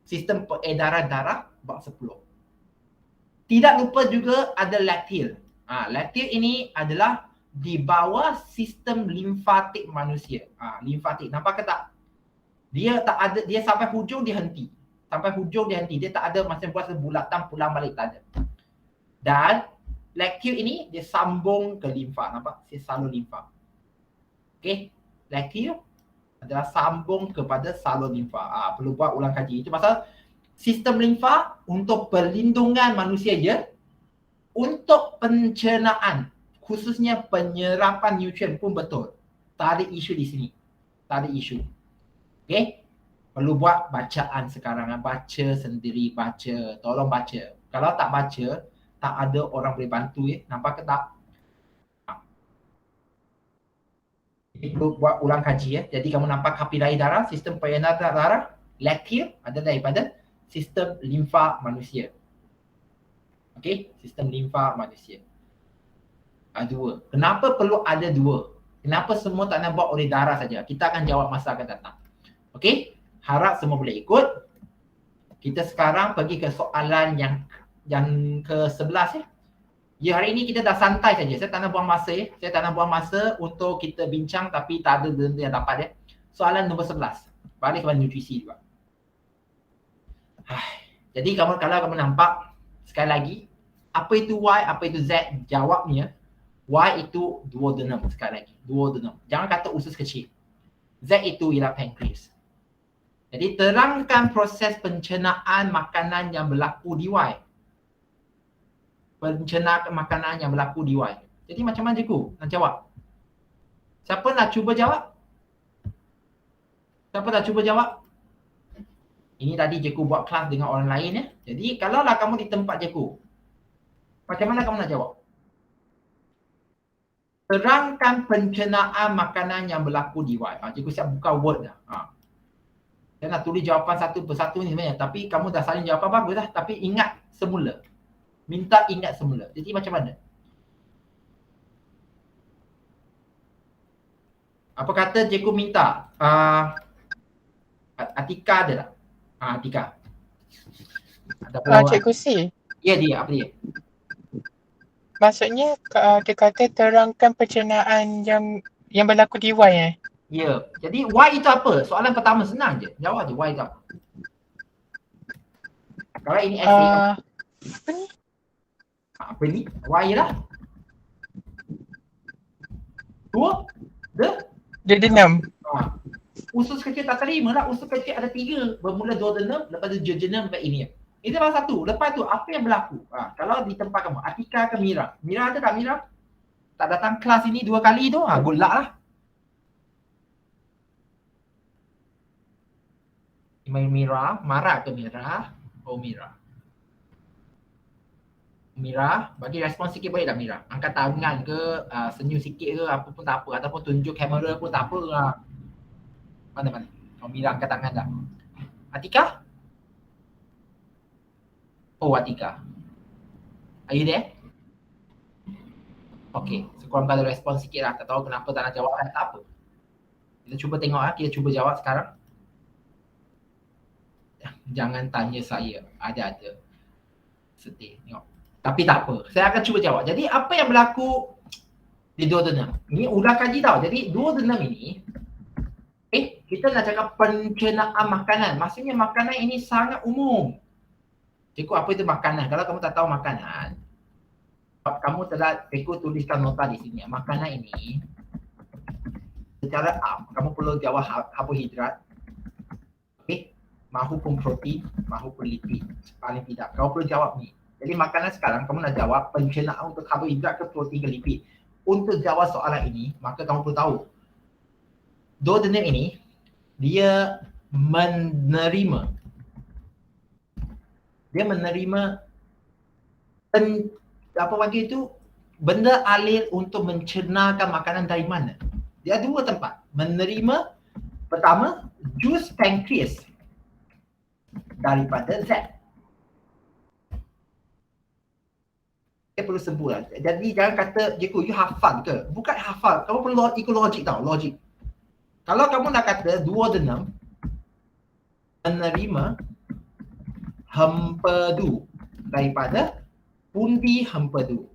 sistem peredaran darah bab 10. Tidak lupa juga ada laktil. Laktil ini adalah di bawah sistem limfatik manusia. Limfatik, nampak ke tak? Dia tak ada, dia sampai hujung dia henti. Sampai hujung dia henti. Dia tak ada macam buat sebulatan pulang balik, tak ada. Dan laktil ini dia sambung ke limfa, nampak? Dia salur limfa. Okey, laktil adalah sambung kepada salur limfa. Perlu buat ulang kaji. Itu pasal sistem limfa untuk perlindungan manusia je, untuk pencernaan, khususnya penyerapan nutrien pun betul. Tak ada isu di sini. Tak ada isu. Okey? Perlu buat bacaan sekarang. Baca sendiri, baca. Tolong baca. Kalau tak baca, tak ada orang boleh bantu. Nampak ke tak? Perlu buat ulang kaji. Jadi kamu nampak kapilari darah, sistem peredaran darah, laktil ada daripada sistem limfa manusia. Okey, sistem limfa manusia. Dua. Kenapa perlu ada dua? Kenapa semua tak nak buat oleh darah saja? Kita akan jawab masa akan datang. Okey, harap semua boleh ikut. Kita sekarang pergi ke soalan yang ke-11 ya. Ya, hari ini kita dah santai saja. Saya tak nak buang masa ya. Saya tak nak buang masa untuk kita bincang tapi tak ada benda yang dapat ya. Soalan nombor 11. Balik kepada nutrisi juga. Jadi kalau kamu nampak sekali lagi, apa itu Y, apa itu Z? Jawabnya Y itu duodenum sekali lagi. Duodenum. Jangan kata usus kecil. Z itu ialah pankreas. Jadi terangkan proses pencernaan makanan yang berlaku di Y. Pencernaan makanan yang berlaku di Y. Jadi macam mana cikgu nak jawab? Siapa nak cuba jawab? Siapa nak cuba jawab? Ini tadi cikgu buat kelas dengan orang lain ya. Jadi kalaulah kamu di tempat cikgu, macam mana kamu nak jawab? Terangkan pencernaan makanan yang berlaku di Y. Cikgu siap buka Word dah. Saya nak tulis jawapan satu persatu ni sebenarnya. Tapi kamu dah saling jawapan bagus dah. Tapi ingat semula. Minta ingat semula. Jadi macam mana? Apa kata cikgu minta? Atika ada tak? Atika. Cikgu C. Ya dia, apa dia? Maksudnya dia kata terangkan pencernaan yang berlaku di Y Ya. Jadi Y itu apa? Soalan pertama senang je. Jawab je Y itu apa? Kalau ini essay. Apa ni? Apa ni? Y lah. Dua? Duodenum. Usus kecil tak terima lah. Usus kecil ada 3. Bermula duodenum, lepas tu jejunum, lepas ini. Itu salah satu. Lepas tu apa yang berlaku? Kalau di tempat kamu, Atika ke Mira? Mira ada tak Mira? Tak datang kelas ini 2 kali tu? Good luck lah. Mira, marah ke Mira? Oh Mira. Mira, bagi respon sikit boleh tak Mira? Angkat tangan ke, senyum sikit ke, apa pun tak apa. Ataupun tunjuk kamera pun tak apa. Mana? Oh Mira angkat tangan dah. Atika? Oh Atika. Are you there? Okay, sekurang kali respon sikit lah. Tak tahu kenapa tak nak jawab kan, tak apa. Kita cuba tengok lah, kita cuba jawab sekarang. Jangan tanya saya, ada. Sedih, tengok. Tapi tak apa, saya akan cuba jawab. Jadi apa yang berlaku di duodenum? Ini ulang kaji tau. Jadi duodenum ini, kita nak cakap pencernaan makanan. Maksudnya makanan ini sangat umum. Cikgu, apa itu makanan? Kalau kamu tak tahu makanan, kamu telah, cikgu tuliskan nota di sini. Makanan ini, secara kamu perlu jawab karbohidrat, mahupun protein, mahupun lipid. Paling tidak, kau perlu jawab ni. Jadi makanan sekarang, kamu nak jawab pencernaan untuk karbohidrat ke protein ke lipid. Untuk jawab soalan ini, maka kamu perlu tahu. Duodenum ini, dia menerima apa panggil itu, benda alir untuk mencernakan makanan dari mana. Dia ada 2 tempat. Menerima, pertama, jus pankreas daripada Z. saya perlu sebut lah. Jadi jangan kata Jeku, you hafal ke? Bukan hafal, kamu perlu ikut logik tau, logik. Kalau kamu nak kata duodenum menerima hempedu daripada pundi hempedu,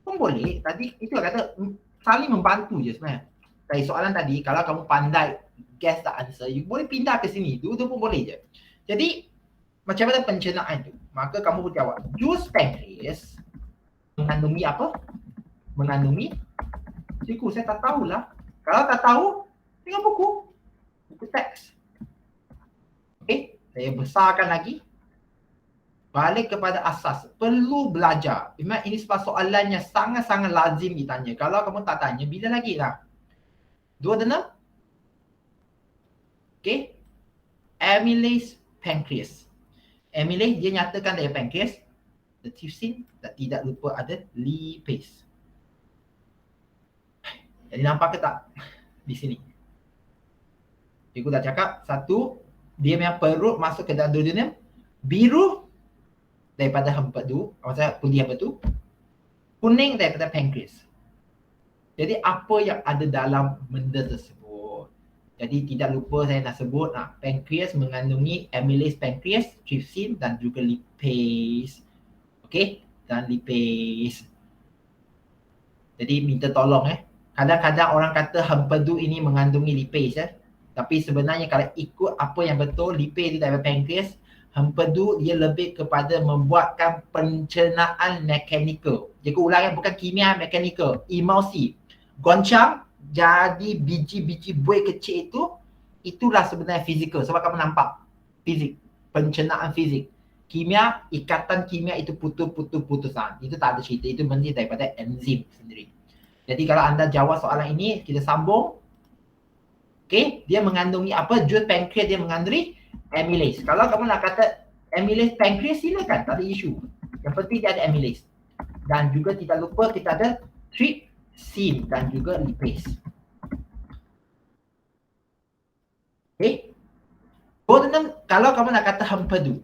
pun boleh. Tadi itu kata saling membantu je sebenarnya. Dari soalan tadi, kalau kamu pandai guess the answer, you boleh pindah ke sini, tu pun boleh je. Jadi macam mana pencernaan tu? Maka kamu jawab, jus pankreas mengandungi apa? Mengandungi, cikgu saya tak tahulah. Kalau tak tahu, tengok buku teks. Okay, saya besarkan lagi. Balik kepada asas, perlu belajar. Memang ini sebab soalannya sangat-sangat lazim ditanya. Kalau kamu tak tanya, bila lagi lah? Duodenum. Okay. Amylase pancreas. Amylase dia nyatakan dari pancreas, the trypsin, dan tidak lupa ada lipase. Jadi nampak ke tak di sini? Cikgu dah cakap, satu, dia memang perut masuk ke dalam duodenum, biru daripada hempedu, maksudnya pundi hempedu, kuning daripada pancreas. Jadi apa yang ada dalam benda tersebut? Jadi tidak lupa saya nak sebut, pancreas mengandungi amylase pancreas, trypsin dan juga lipase. Okey, dan lipase. Jadi minta tolong kadang-kadang orang kata hempedu ini mengandungi lipase tapi sebenarnya kalau ikut apa yang betul, lipase itu daripada pancreas, hempedu dia lebih kepada membuatkan pencernaan mekanikal. Jadi ulang bukan kimia, mekanikal, emulsi. Goncang jadi biji-biji buih kecil itu, itulah sebenarnya fizikal. Sebab kamu nampak fizik, pencernaan fizik. Kimia, ikatan kimia itu putus-putusan. Itu tak ada cerita, itu benda daripada enzim sendiri. Jadi kalau anda jawab soalan ini, kita sambung. Okey, dia mengandungi apa? Jus pancreas dia mengandungi amylase. Kalau kamu nak kata amylase pancreas, silakan, tak ada isu. Yang penting dia ada amylase. Dan juga tidak lupa kita ada trypsin dan juga lipase. Okey. Kalau kamu nak kata hempedu,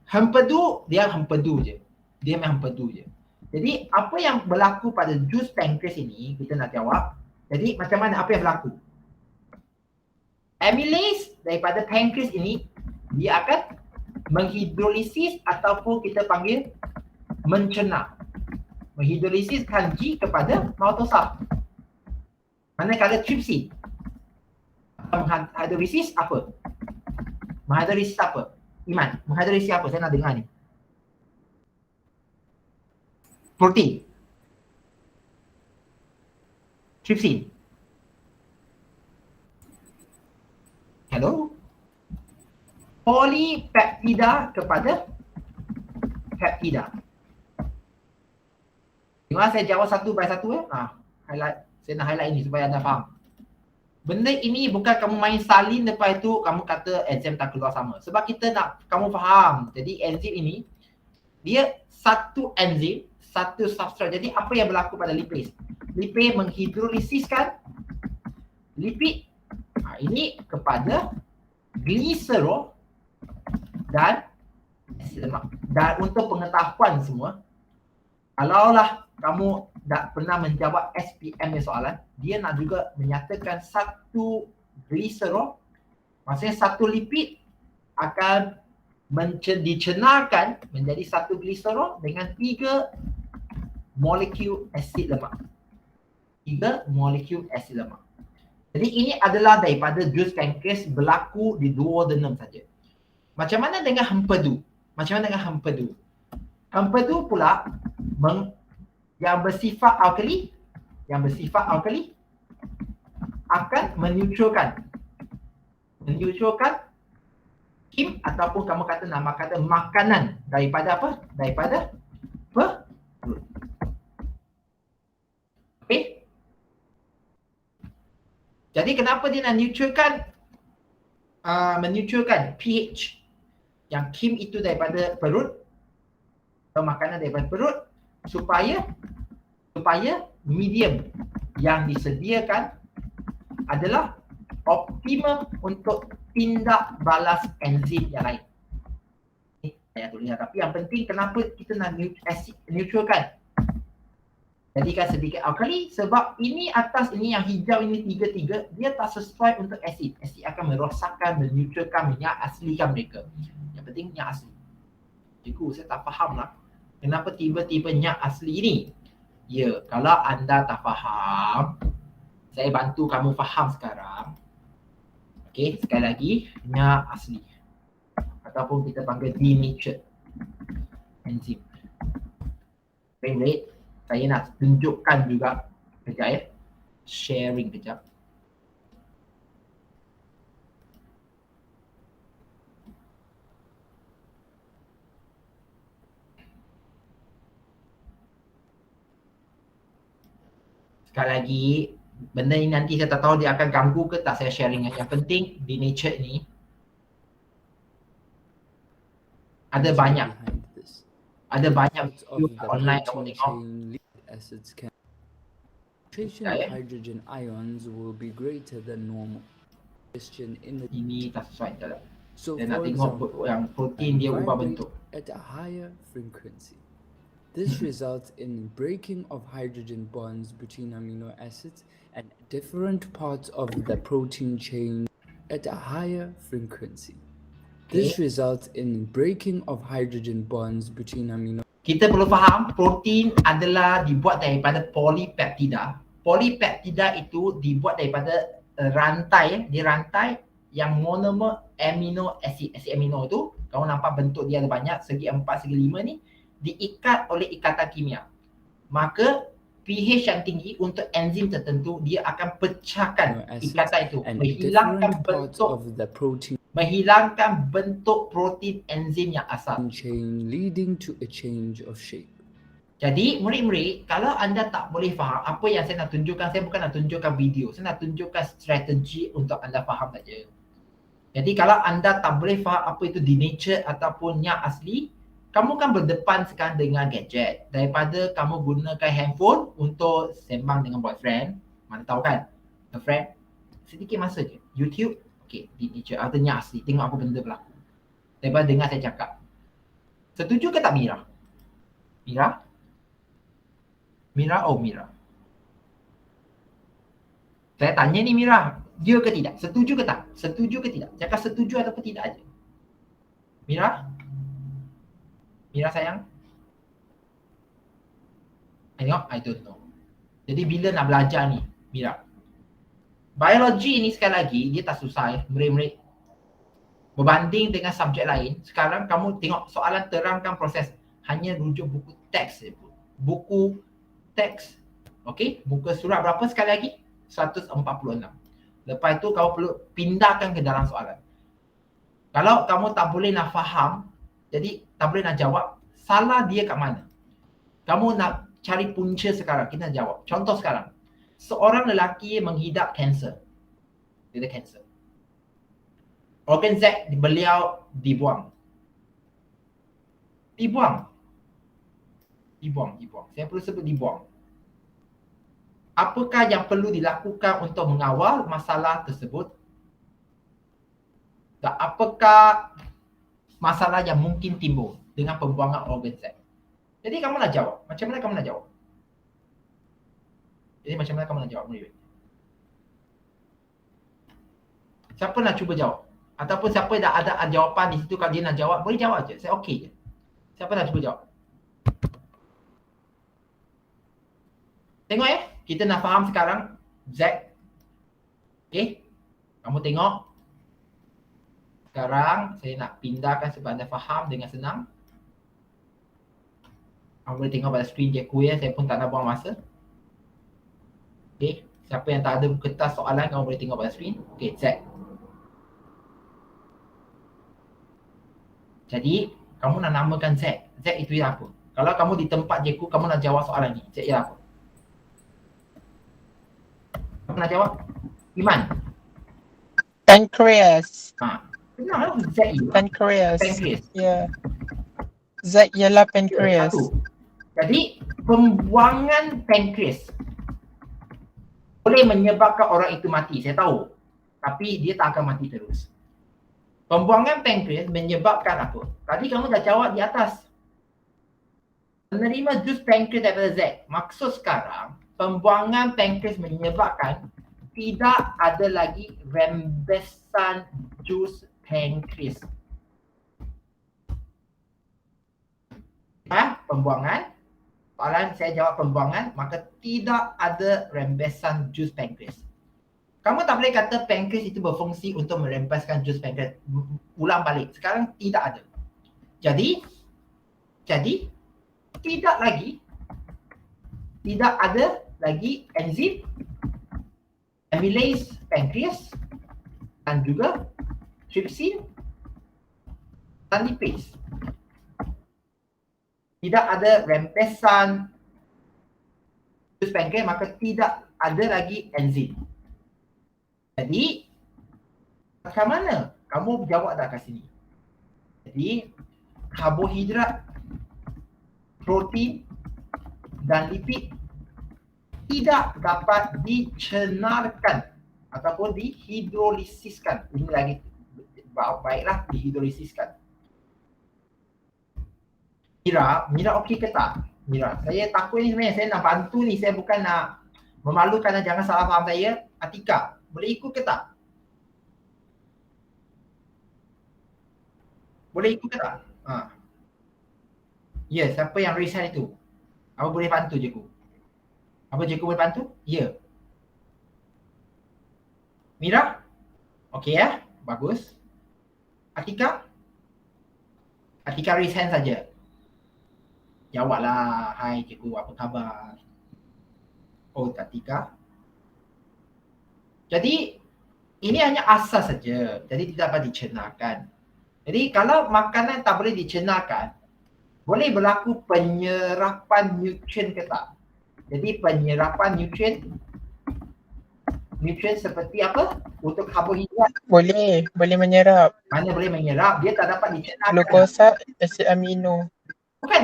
hempedu dia hempedu je. Dia memang hempedu je. Jadi apa yang berlaku pada jus pancreas ini, kita nak jawab. Jadi macam mana, apa yang berlaku? Amylase daripada pancreas ini, dia akan menghidrolisis ataupun kita panggil mencerna. Menghidrolisis kanji kepada maltosal. Manakala trypsin menghidrolisis apa? Menghidrolisis apa? Iman, menghidrolisis apa? Saya nak dengar ni. Protein. Trypsin. Hello? Polipeptida kepada peptida. Tengok saya jawab satu by satu highlight. Saya nak highlight ini supaya anda faham. Benda ini bukan kamu main salin lepas itu kamu kata enzim tak keluar sama. Sebab kita nak kamu faham. Jadi enzim ini dia satu enzim, satu substrat. Jadi apa yang berlaku pada lipase? Lipase menghidrolisiskan lipid ini kepada gliserol dan asid lemak. Dan untuk pengetahuan semua, kalaulah kamu tak pernah menjawab SPM ni soalan, dia nak juga menyatakan satu gliserol, maksudnya satu lipid akan dicernahkan menjadi satu gliserol dengan 3 molekul asid lemak. 3 molekul asid lemak. Jadi ini adalah daripada jus pancreas berlaku di duodenum saja. Macam mana dengan hempedu? Macam mana dengan hempedu? Hempedu pula yang bersifat alkali, akan meneutralkan kim ataupun kamu kata nama kata makanan daripada apa? Daripada perut. Okey. Jadi kenapa dia nak meneutralkan pH yang kim itu daripada perut atau makanan daripada perut supaya medium yang disediakan adalah optimum untuk tindak balas enzim yang lain. Saya tulis, tapi yang penting kenapa kita nak neutralkan. Jadikan sedikit alkali sebab ini atas, ini yang hijau ini 3 dia tak sesuai untuk asid. Asid akan merosakkan, meneutralkan minyak aslikan mereka. Yang penting minyak asli. Cikgu, saya tak faham lah kenapa tiba-tiba minyak asli ini. Ya, kalau anda tak faham, saya bantu kamu faham sekarang. Okey, sekali lagi, minyak asli. Ataupun kita panggil denatured enzim. Wait, saya nak tunjukkan juga kejap ya. Sharing kejap. Sekali lagi, benda ini nanti saya tak tahu dia akan ganggu ke tak saya sharing. Yang penting denatured ni ada banyak of video the online kamu protein tengok. chain lead acids can concentration of hydrogen ions will be greater than normal. Question in the Ini tak sesuai tak. so Dia nak for tengok example, yang protein dia ubah vibrate bentuk. at a higher frequency. This results in breaking of hydrogen bonds between amino acids and different parts of the protein chain at a higher frequency. This results in breaking of hydrogen bonds between amino Kita perlu faham protein adalah dibuat daripada polipeptida. Polipeptida itu dibuat daripada rantai, dia rantai yang monomer amino acid. Asid amino tu, kamu nampak bentuk dia ada banyak, segi 4, segi 5 ni diikat oleh ikatan kimia. Maka pH yang tinggi untuk enzim tertentu dia akan pecahkan ikatan itu, and menghilangkan different parts bentuk of the protein protein enzim yang asal. chain leading to a change of shape. Jadi murid-murid, kalau anda tak boleh faham apa yang saya nak tunjukkan, saya bukan nak tunjukkan video, saya nak tunjukkan strategi untuk anda faham saja. Jadi kalau anda tak boleh faham apa itu denatured ataupun yang asli, kamu kan berdepan sekarang dengan gadget. Daripada kamu gunakan handphone untuk sembang dengan boyfriend, mana tahu kan, girlfriend, sedikit masa je, YouTube, okay, denatured atau yang asli, tengok apa benda berlaku. Daripada dengar saya cakap. Setuju ke tak Mira? Mira? Mira, oh Mira. Saya tanya ni Mira, dia ke tidak? Setuju ke tak? Setuju ke tidak? Cakap setuju ataupun tidak aja. Mira? Mira sayang? Tengok, I don't know. Jadi bila nak belajar ni, Mira? Biologi ni sekali lagi, dia tak susah ya, murid-murid. Berbanding dengan subjek lain, sekarang kamu tengok soalan terangkan proses. Hanya rujuk buku teks je. Buku teks. Okey, muka surat berapa sekali lagi? 146. Lepas tu kau perlu pindahkan ke dalam soalan. Kalau kamu tak boleh nak faham, jadi tak boleh nak jawab, salah dia kat mana? Kamu nak cari punca sekarang, kita nak jawab. Contoh sekarang, seorang lelaki menghidap kanser. Dia ada kanser. Organ Z beliau dibuang. Dibuang. Saya perlu sebut dibuang. Apakah yang perlu dilakukan untuk mengawal masalah tersebut? Dan apakah masalah yang mungkin timbul dengan pembuangan organ Z? Jadi kamu nak jawab. Macam mana kamu nak jawab? Murid? Siapa nak cuba jawab? Ataupun siapa dah ada jawapan di situ, kalau dia nak jawab, boleh jawab je. Saya okey je. Siapa nak cuba jawab? Tengok ya, kita nak faham sekarang Z. Okey, kamu tengok. Sekarang saya nak pindahkan supaya anda faham dengan senang. Kamu boleh tengok pada skrin Jekku ya, saya pun tak nak buang masa. Okey, siapa yang tak ada kertas soalan, kamu boleh tengok pada skrin. Okey, Z. Jadi, kamu nak namakan Z. Z itu ialah apa? Kalau kamu di tempat Jekku, kamu nak jawab soalan ni. Z ialah apa? Kamu nak jawab? Iman? Pancreas. Kenal lah Z itu. Pancreas. Pancreas. Ya. Z ialah pancreas. Satu. Jadi, pembuangan pankreas boleh menyebabkan orang itu mati. Saya tahu. Tapi dia tak akan mati terus. Pembuangan pankreas menyebabkan apa? Tadi kamu dah jawab di atas. Menerima jus pankreas daripada Z. Maksud sekarang, pembuangan pankreas menyebabkan tidak ada lagi rembesan jus pankreas. Pembuangan. Soalan saya jawab pembuangan, maka tidak ada rembesan jus pankreas. Kamu tak boleh kata pankreas itu berfungsi untuk merembeskan jus pankreas. Ulang balik. Sekarang tidak ada. Jadi tidak ada lagi enzim amylase pankreas dan juga trypsin dan lipase. Tidak ada rembesan jus pankreas, maka tidak ada lagi enzim. Jadi, macam mana? Kamu jawab dah kat sini. Jadi, karbohidrat, protein dan lipid tidak dapat dicernarkan ataupun dihidrolisiskan. Ini lagi baiklah, dihidrolisiskan. Mira okey ke tak? Mira, saya takut ni sebenarnya, saya nak bantu ni, saya bukan nak memalukan dan jangan salah faham saya. Atika, boleh ikut ke tak? Boleh ikut ke tak? Ya, siapa yang raise hand itu? Apa boleh bantu Jeku? Apa Jeku boleh bantu? Ya. Mira? Okey ya? Bagus. Atika? Atika raise hand saja. Jawablah. Hai Jeku, apa khabar? Oh, Atika. Jadi, ini hanya asas saja. Jadi, tidak dapat dicernahkan. Jadi, kalau makanan tak boleh dicernahkan, boleh berlaku penyerapan nutrien ke tak? Jadi, penyerapan nutrien seperti apa? Untuk karbohidrat. Boleh menyerap. Mana boleh menyerap, dia tak dapat dicernahkan. Glukosa, asid amino. Bukan,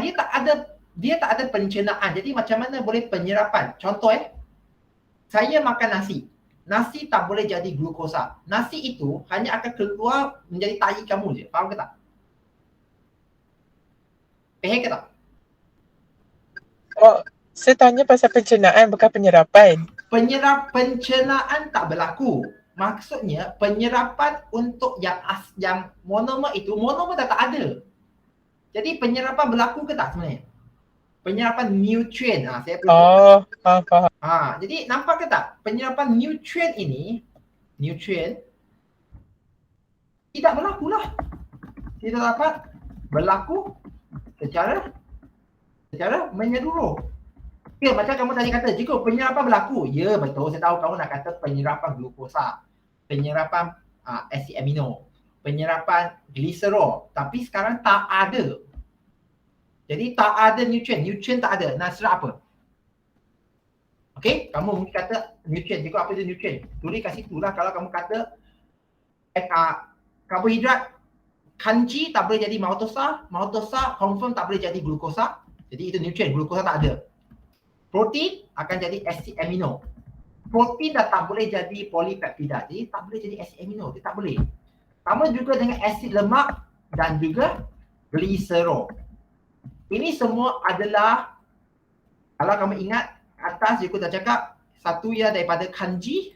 dia tak ada pencernaan. Jadi, macam mana boleh penyerapan? Contoh saya makan nasi. Nasi tak boleh jadi glukosa. Nasi itu hanya akan keluar menjadi tahi kamu je. Faham ke tak? Faham ke tak? Oh, saya tanya pasal pencernaan bukan penyerapan. Pencernaan tak berlaku. Maksudnya penyerapan untuk yang monomer itu, monomer dah tak ada. Jadi penyerapan berlaku ke tak sebenarnya? Penyerapan nutrien. Saya faham. Jadi nampak ke tak? Penyerapan nutrien ini, tidak berlaku lah. Tidak dapat berlaku secara menyeluruh. Ya, macam kamu tadi kata, jika penyerapan berlaku, ya betul, saya tahu kamu nak kata penyerapan glukosa, penyerapan asid amino, penyerapan gliserol, tapi sekarang tak ada. Jadi tak ada nutrien tak ada. Nak serap apa? Okey, kamu mungkin kata nutrien, jika apa itu nutrien? Tulis kat situ lah. Kalau kamu kata karbohidrat, kanji tak boleh jadi maltosa confirm tak boleh jadi glukosa. Jadi itu nutrien, glukosa tak ada. Protein akan jadi asid amino. Protein dah tak boleh jadi polipeptida. Jadi tak boleh jadi asid amino, dia tak boleh. Sama juga dengan asid lemak dan juga gliserol. Ini semua adalah, kalau kamu ingat atas Jeko dah cakap, satu ia daripada kanji,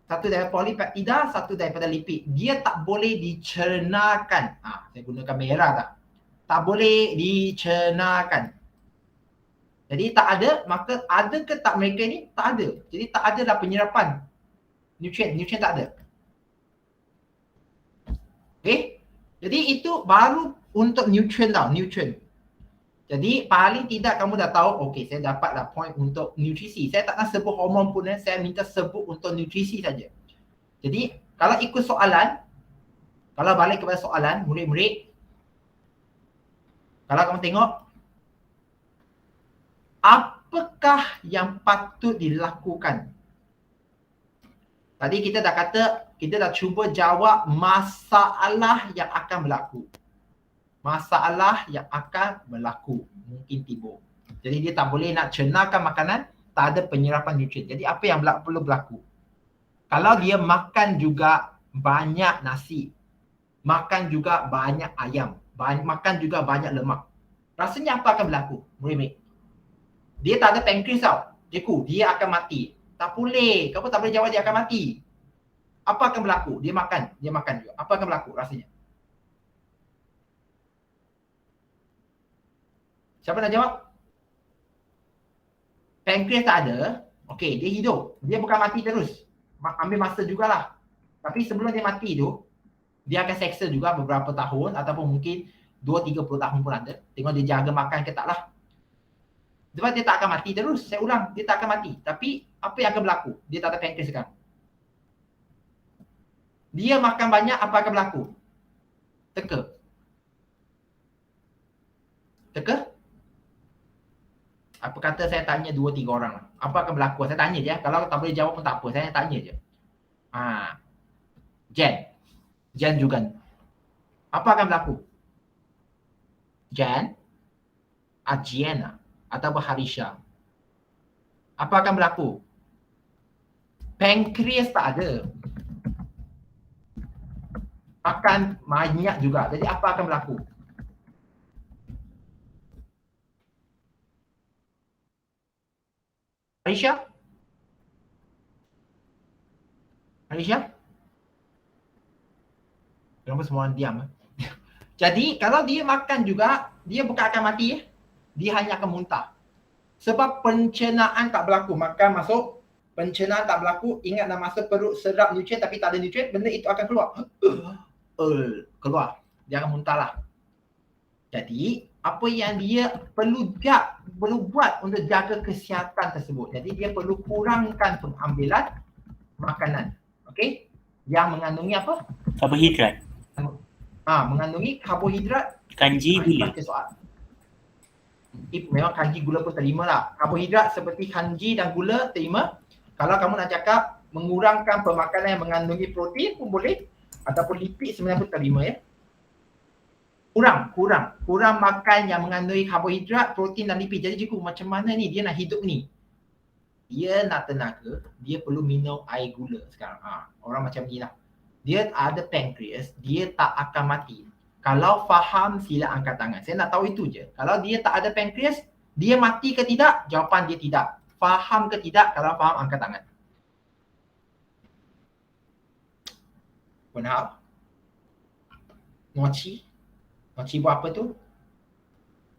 satu daripada polipeptida, satu daripada lipid. Dia tak boleh dicernahkan. Saya gunakan merah tak? Tak boleh dicernahkan. Jadi tak ada, maka ada ke tak mereka ni? Tak ada. Jadi tak ada lah penyerapan nutrien tak ada. Okay? Jadi itu baru untuk nutrien tau, nutrien. Jadi paling tidak kamu dah tahu, okay, saya dapatlah point untuk nutrisi. Saya tak nak sebut hormon pun, saya minta sebut untuk nutrisi saja. Jadi kalau ikut soalan, kalau balik kepada soalan, murid-murid, kalau kamu tengok, apakah yang patut dilakukan? Tadi kita dah kata, kita dah cuba jawab masalah yang akan berlaku. Masalah yang akan berlaku, mungkin timbul. Jadi dia tak boleh nak cernahkan makanan, tak ada penyerapan nutrien. Jadi apa yang perlu berlaku? Kalau dia makan juga banyak nasi, makan juga banyak ayam, makan juga banyak lemak. Rasanya apa akan berlaku? Murid-murid. Dia tak ada pankreas tau. Cikgu, dia akan mati. Tak boleh. Kamu tak boleh jawab dia akan mati. Apa akan berlaku? Dia makan juga. Apa akan berlaku rasanya? Siapa nak jawab? Pankreas tak ada. Okey, dia hidup. Dia bukan mati terus. Ambil masa jugalah. Tapi sebelum dia mati tu, dia akan seksa juga beberapa tahun ataupun mungkin 2-30 tahun pun ada. Tengok dia jaga makan ke tak lah. Sebab dia tak akan mati terus. Saya ulang, dia tak akan mati. Tapi apa yang akan berlaku? Dia tak ada pankreas sekarang. Dia makan banyak, apa akan berlaku? Teka. Teka? Apa kata saya tanya 2-3 orang lah. Apa akan berlaku? Saya tanya je. Kalau tak boleh jawab pun tak apa. Saya tanya je. Jen juga. Apa akan berlaku? Jen, Ajiena atau Harisha. Apa akan berlaku? Pankreas tak ada. Makan banyak juga. Jadi apa akan berlaku? Harisha? Kenapa semua orang diam? Jadi kalau dia makan juga, dia bukan akan mati. Dia hanya akan muntah. Sebab pencernaan tak berlaku. Makan masuk, pencernaan tak berlaku. Ingat nak masuk perut serap nutrien tapi tak ada nutrien, benda itu akan keluar. Keluar. Dia akan muntah lah. Jadi apa yang dia perlu buat untuk jaga kesihatan tersebut. Jadi dia perlu kurangkan pengambilan makanan. Okey? Yang mengandungi apa? Karbohidrat. Mengandungi karbohidrat. Kanji gula. Soal. Memang kanji gula pun terima lah. Karbohidrat seperti kanji dan gula terima. Kalau kamu nak cakap mengurangkan pemakanan yang mengandungi protein pun boleh. Ataupun lipid sebenarnya pun terima ya. Kurang makan yang mengandungi karbohidrat, protein dan lipid. Jadi cikgu macam mana ni dia nak hidup ni? Dia nak tenaga, dia perlu minum air gula sekarang. Orang macam ni lah. Dia ada pankreas, dia tak akan mati. Kalau faham sila angkat tangan. Saya nak tahu itu je. Kalau dia tak ada pankreas, dia mati ke tidak? Jawapan dia tidak. Faham ke tidak? Kalau faham angkat tangan. Benar? Mochi buat apa tu?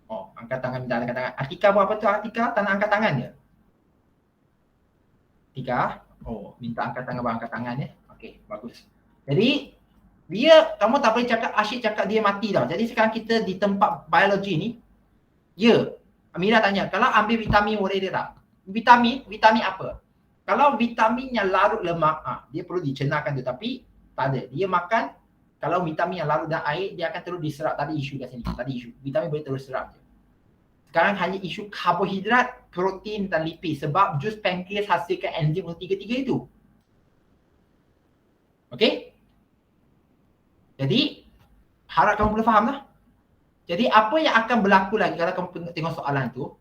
Angkat tangan, minta angkat tangan. Atika buat apa tu? Atika tak nak angkat tangan je. Atika, minta angkat tangan, buat angkat tangan ya. Okey, bagus. Jadi kamu tak boleh cakap, Asyik cakap dia mati tau. Jadi sekarang kita di tempat biologi ni, Amira tanya, kalau ambil vitamin boleh dia tak? Vitamin apa? Kalau vitamin yang larut lemak, dia perlu dicernakan tu, tapi tak ada. Dia makan, kalau vitamin yang larut dalam air, dia akan terus diserap. Tadi isu kat sini, vitamin boleh terus serap je. Sekarang hanya isu karbohidrat, protein dan lipid. Sebab jus pankreas hasilkan enzim untuk tiga-tiga itu. Okey? Jadi, harap kamu boleh faham lah. Jadi, apa yang akan berlaku lagi kalau kamu tengok soalan tu,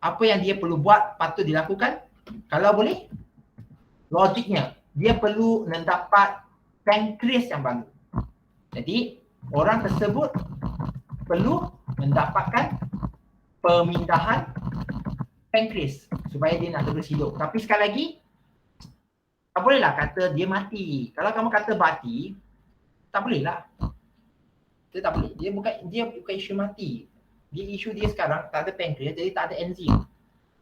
apa yang dia perlu buat patut dilakukan? Kalau boleh, logiknya, dia perlu mendapat pankreas yang baru. Jadi, orang tersebut perlu mendapatkan pemindahan pankreas supaya dia nak terus hidup. Tapi sekali lagi, tak bolehlah kata dia mati. Kalau kamu kata mati, tak bolehlah. Dia tak boleh. Dia bukan isu mati. Isu dia sekarang tak ada pankreas, jadi tak ada enzim.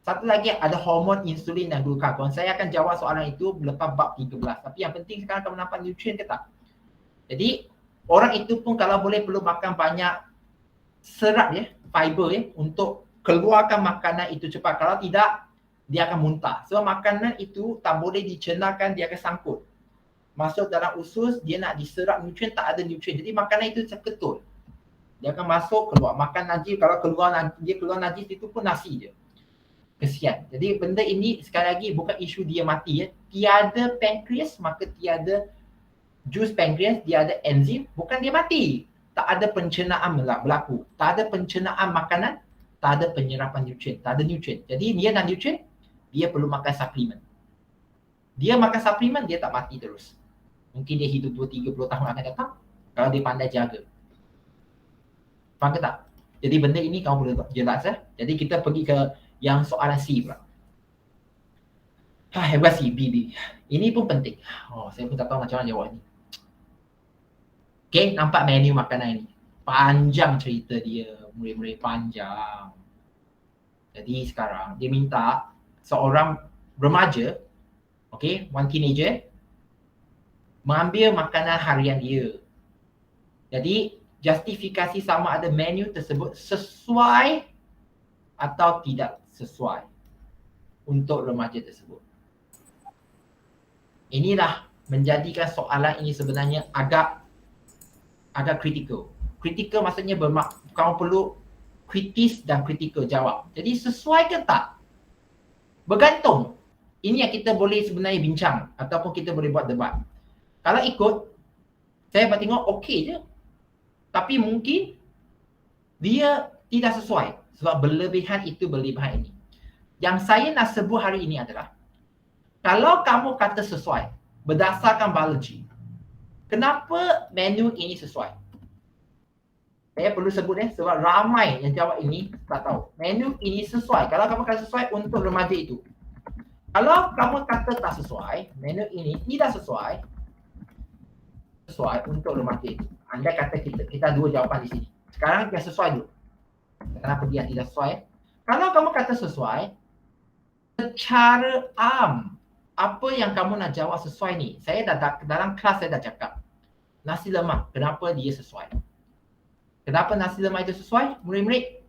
Satu lagi ada hormon insulin dan glukagon. Saya akan jawab soalan itu lepas bab 13. Tapi yang penting sekarang kamu nampak nutrien ke tak? Jadi orang itu pun kalau boleh perlu makan banyak serat fiber untuk keluarkan makanan itu cepat. Kalau tidak, dia akan muntah. Sebab makanan itu tak boleh dicernakan, dia akan sangkut. Masuk dalam usus, dia nak diserap nutrien, tak ada nutrien. Jadi makanan itu seketul. Dia akan masuk, keluar. Makan najis, kalau dia keluar najis itu pun nasi je. Kesian. Jadi benda ini sekali lagi bukan isu dia mati ya. Tiada pankreas, maka tiada jus pankreas, dia ada enzim, bukan dia mati. Tak ada pencernaan berlaku. Tak ada pencernaan makanan, tak ada penyerapan nutrien, tak ada nutrien. Jadi dia nak nutrien, dia perlu makan suplemen. Dia makan suplemen, dia tak mati terus. Mungkin dia hidup 2-30 tahun akan datang, Kalau dia pandai jaga. Faham ke tak? Jadi benda ini kamu boleh jelas ya. Jadi kita pergi ke yang soalan C pula. Hebat C, B. Ini pun penting. Oh, saya pun tak tahu macam mana jawab ni. Okay, nampak menu makanan ni. Panjang cerita dia. Murid-murid panjang. Jadi sekarang dia minta seorang remaja, okay, one teenager, mengambil makanan harian dia. Jadi justifikasi sama ada menu tersebut sesuai atau tidak sesuai untuk remaja tersebut. Inilah menjadikan soalan ini sebenarnya agak kritikal. Kritikal maksudnya kamu perlu kritis dan kritikal jawab. Jadi sesuai ke tak? Bergantung. Ini yang kita boleh sebenarnya bincang ataupun kita boleh buat debat. Kalau ikut, saya tengok okey je. Tapi mungkin dia tidak sesuai sebab berlebihan itu berlebihan ini. Yang saya nak sebut hari ini adalah kalau kamu kata sesuai berdasarkan biologi, kenapa menu ini sesuai? Saya perlu sebut sebab ramai yang jawab ini tak tahu. Menu ini sesuai. Kalau kamu kata sesuai untuk remaja itu. Kalau kamu kata tak sesuai, menu ini tidak sesuai untuk remaja itu. Anda kata kita dua jawapan di sini. Sekarang yang sesuai dulu. Kenapa dia tidak sesuai? Kalau kamu kata sesuai, secara apa yang kamu nak jawab sesuai ni? Saya dalam kelas saya dah cakap. Nasi lemak, kenapa dia sesuai? Kenapa nasi lemak itu sesuai? Murid-murid,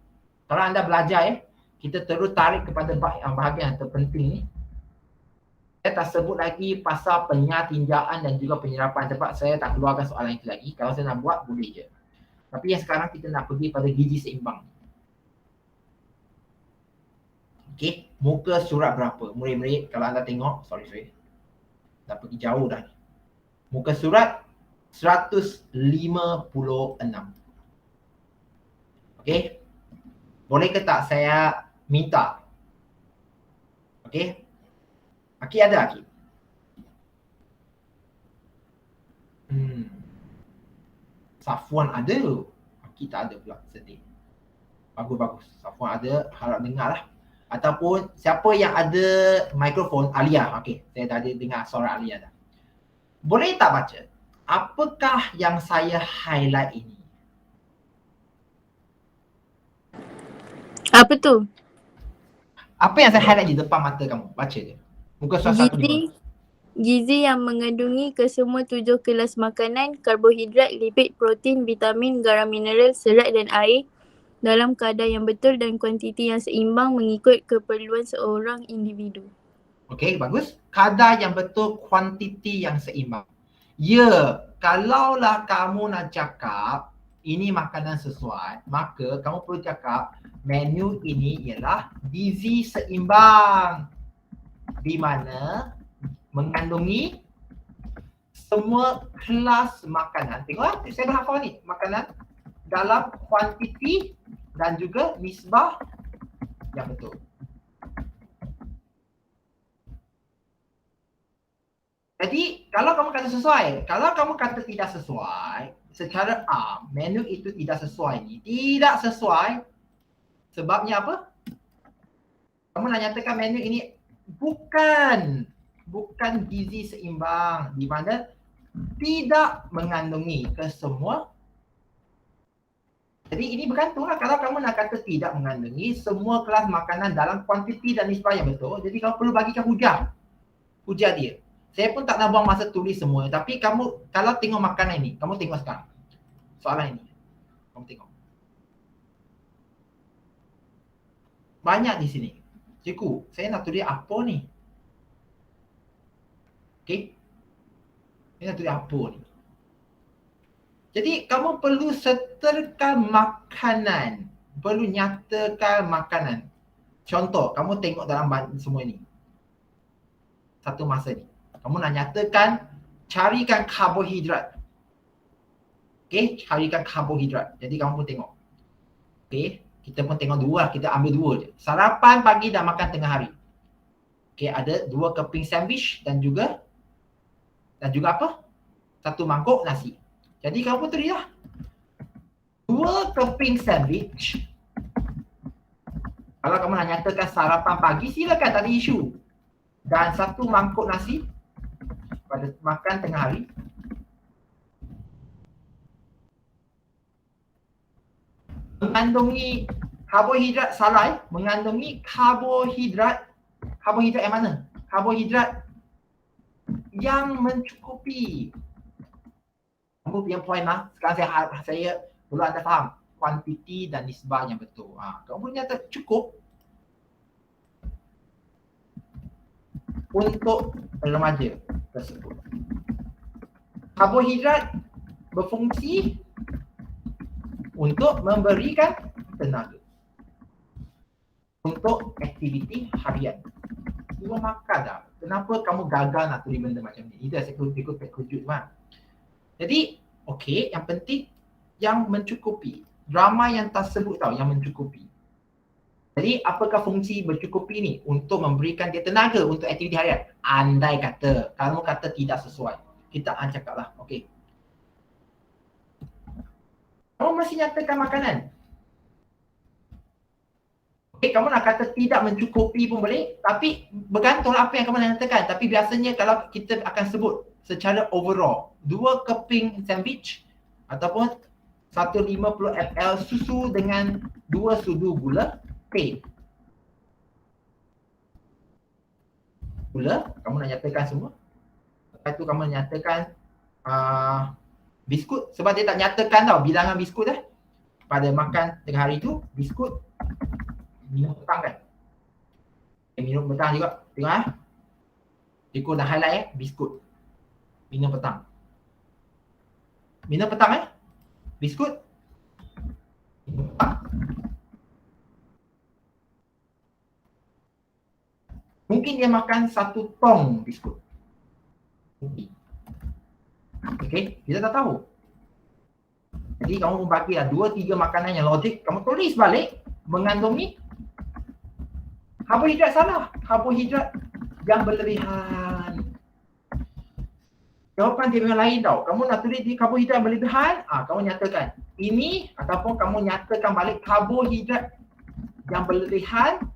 kalau anda belajar kita terus tarik kepada bahagian yang terpenting ni. Saya tak sebut lagi pasal penyatinjaan dan juga penyerapan sebab saya tak keluarkan soalan itu lagi. Kalau saya nak buat, boleh je. Tapi yang sekarang kita nak pergi pada gizi seimbang. Okey, muka surat berapa? Murid-murid, kalau anda tengok, sorry. Dah pergi jauh dah ni. Muka surat 156. Okey. Boleh ke tak saya minta? Okey. Aki ada Aki? Safwan ada. Aki tak ada pula, sedih. Bagus. Safwan ada, harap dengar lah. Ataupun siapa yang ada mikrofon, Alia. Okey, saya dah ada dengar suara Alia dah. Boleh tak baca? Apakah yang saya highlight ini? Apa tu? Apa yang saya highlight di depan mata kamu? Baca je. Muka surat 156. Gizi yang mengandungi kesemua 7 kelas makanan, karbohidrat, lipid, protein, vitamin, garam mineral, serat dan air dalam kadar yang betul dan kuantiti yang seimbang mengikut keperluan seorang individu. Okey, bagus. Kadar yang betul, kuantiti yang seimbang. Ya, kalaulah kamu nak cakap ini makanan sesuai, maka kamu perlu cakap menu ini ialah gizi seimbang. Di mana mengandungi semua kelas makanan. Tengok, saya dah hafal ni. Makanan dalam kuantiti dan juga nisbah yang betul. Jadi, kalau kamu kata sesuai, kalau kamu kata tidak sesuai, secara menu itu tidak sesuai ni. Tidak sesuai, sebabnya apa? Kamu nak nyatakan menu ini bukan gizi seimbang, di mana tidak mengandungi kesemua. Jadi ini bergantunglah kalau kamu nak kata tidak mengandungi semua kelas makanan dalam kuantiti dan nisbah yang betul. Jadi kamu perlu bagikan hujah dia. Saya pun tak nak buang masa tulis semua, tapi kamu kalau tengok makanan ini, kamu tengok sekarang soalan ini, kamu tengok banyak di sini. Cikgu, saya nak tulis apa ni? Okey. Saya nak tulis apa ni? Jadi kamu perlu setelkan makanan. Perlu nyatakan makanan. Contoh, kamu tengok dalam semua ini. Satu masa ni. Kamu nak nyatakan, carikan karbohidrat. Okey, carikan karbohidrat. Jadi kamu pun tengok. Okey. Kita pun tengok dua, kita ambil dua je. Sarapan pagi dan makan tengah hari. Okey, ada 2 keping sandwich dan juga apa? 1 mangkuk nasi. Jadi kamu tulis lah. 2 keping sandwich. Kalau kamu nak nyatakan sarapan pagi, silakan, tak ada isu. Dan 1 mangkuk nasi pada makan tengah hari. Mengandungi karbohidrat, salah mengandungi karbohidrat yang mana? Karbohidrat yang mencukupi. Kamu punya point lah. Sekarang saya perlu anda faham kuantiti dan nisbah yang betul. Kamu punya cukup untuk remaja tersebut. Karbohidrat berfungsi untuk memberikan tenaga untuk aktiviti harian. Cuma makan dah. Kenapa kamu gagal nak tulis benda macam ni? Itu saya ikut terkejut kan. Jadi, okey, yang penting yang mencukupi. Drama yang tersebut tahu yang mencukupi. Jadi, apakah fungsi mencukupi ni? Untuk memberikan dia tenaga untuk aktiviti harian. Andai kata, kamu kata tidak sesuai. Kita cakap lah, okey. Kamu masih nyatakan makanan. Okay, kamu nak kata tidak mencukupi pun boleh, tapi bergantung apa yang kamu nak nyatakan. Tapi biasanya kalau kita akan sebut secara overall, 2 keping sandwich ataupun 150 ml susu dengan 2 sudu gula, okay. Gula, kamu nak nyatakan semua. Lepas tu kamu nyatakan biskut, sebab dia tak nyatakan tau bilangan biskut dah. Pada makan tengah hari tu, biskut minum petang kan. Minum petang juga, tengok Cikgu dah highlight biskut. Minum petang. Minum petang biskut. Minum petang. Mungkin dia makan 1 tong biskut. Mungkin. Okay, kita tak tahu. Jadi kamu membagilah 2-3 makanan yang logik, kamu tulis balik mengandungi karbohidrat, salah. Karbohidrat yang berlebihan. Jawapan dia memang lain tau. Kamu nak tulis di karbohidrat berlebihan, kamu nyatakan ini ataupun kamu nyatakan balik karbohidrat yang berlebihan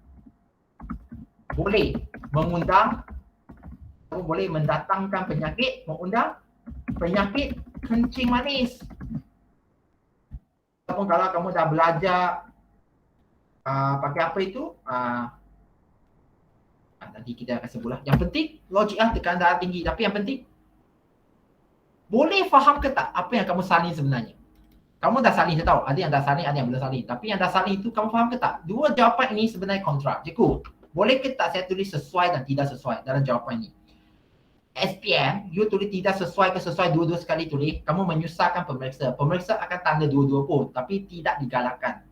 boleh mengundang, kamu boleh mendatangkan penyakit, mengundang penyakit kencing manis. Ataupun kalau kamu dah belajar pakai apa itu, nanti kita akan sebutlah. Yang penting logik tekanan darah tinggi. Tapi yang penting boleh faham ke tak apa yang kamu salin sebenarnya. Kamu dah salin, saya tahu. Ada yang dah salin, ada yang belum salin. Tapi yang dah salin itu kamu faham ke tak? 2 jawapan ini sebenarnya kontra. Cikgu, boleh ke tak saya tulis sesuai dan tidak sesuai dalam jawapan ini? SPM, you tulis tidak sesuai ke sesuai, dua-dua sekali tulis, kamu menyusahkan pemeriksa. Pemeriksa akan tanda dua-dua pun, tapi tidak digalakkan.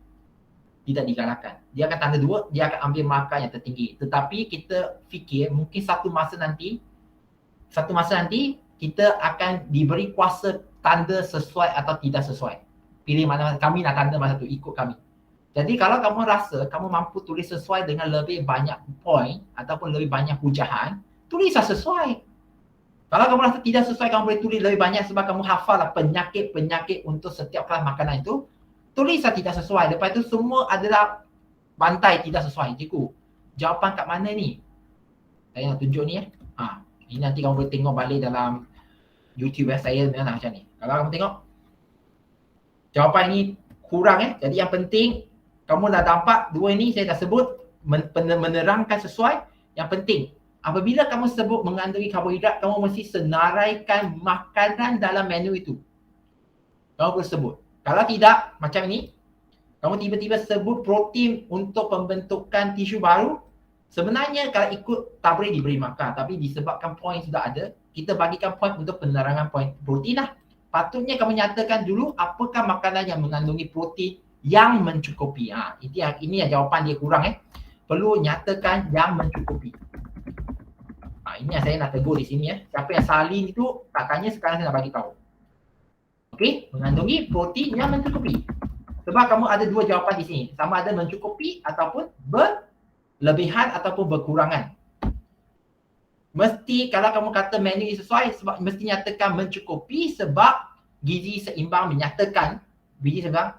Tidak digalakkan. Dia akan tanda 2, dia akan ambil markah yang tertinggi. Tetapi kita fikir mungkin satu masa nanti kita akan diberi kuasa tanda sesuai atau tidak sesuai. Pilih mana, kami nak tanda masa tu, ikut kami. Jadi kalau kamu rasa kamu mampu tulis sesuai dengan lebih banyak point ataupun lebih banyak hujahan, tulislah sesuai. Kalau kamu rasa tidak sesuai, kamu boleh tulis lebih banyak sebab kamu hafal lah penyakit-penyakit untuk setiap kelas makanan itu. Tulislah tidak sesuai. Lepas itu semua adalah bantai tidak sesuai. Cikgu, jawapan kat mana ni? Saya nak tunjuk ni ini nanti kamu boleh tengok balik dalam YouTube saya macam ni. Kalau kamu tengok, jawapan ni kurang Jadi yang penting, kamu dah dapat 2 ni saya dah sebut, menerangkan sesuai. Yang penting, apabila kamu sebut mengandungi karbohidrat, kamu mesti senaraikan makanan dalam menu itu. Kamu perlu sebut. Kalau tidak, macam ini, kamu tiba-tiba sebut protein untuk pembentukan tisu baru, sebenarnya kalau ikut tak boleh diberi makan. Tapi disebabkan poin sudah ada, kita bagikan poin untuk penerangan poin protein lah. Patutnya kamu nyatakan dulu apakah makanan yang mengandungi protein yang mencukupi. Ini yang jawapan dia kurang Perlu nyatakan yang mencukupi. Ini yang saya nak tegur di sini Siapa yang salin itu tak tanya, sekarang saya nak bagi tahu. Okey, mengandungi protein yang mencukupi. Sebab kamu ada 2 jawapan di sini. Sama ada mencukupi ataupun berlebihan ataupun berkurangan. Mesti kalau kamu kata menu ini sesuai, sebab mesti nyatakan mencukupi sebab Gizi seimbang menyatakan gizi seimbang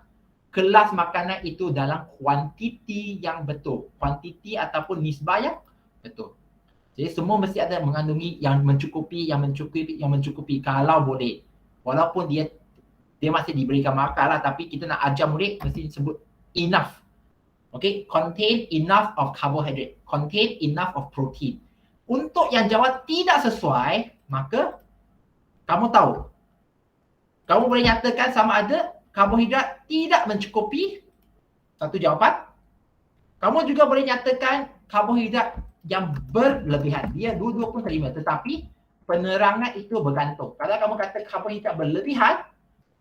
kelas makanan itu dalam kuantiti yang betul. Kuantiti ataupun nisbah yang betul. Jadi semua mesti ada mengandungi yang mencukupi. Kalau boleh. Walaupun dia masih diberikan makan lah, tapi kita nak ajar murid mesti sebut enough. Okay, contain enough of carbohydrate, contain enough of protein. Untuk yang jawab tidak sesuai, maka kamu tahu. Kamu boleh nyatakan sama ada karbohidrat tidak mencukupi satu jawapan. Kamu juga boleh nyatakan karbohidrat yang berlebihan. Dia dua-dua pun terima, tetapi penerangan itu bergantung. Kalau kamu kata karbohidrat berlebihan,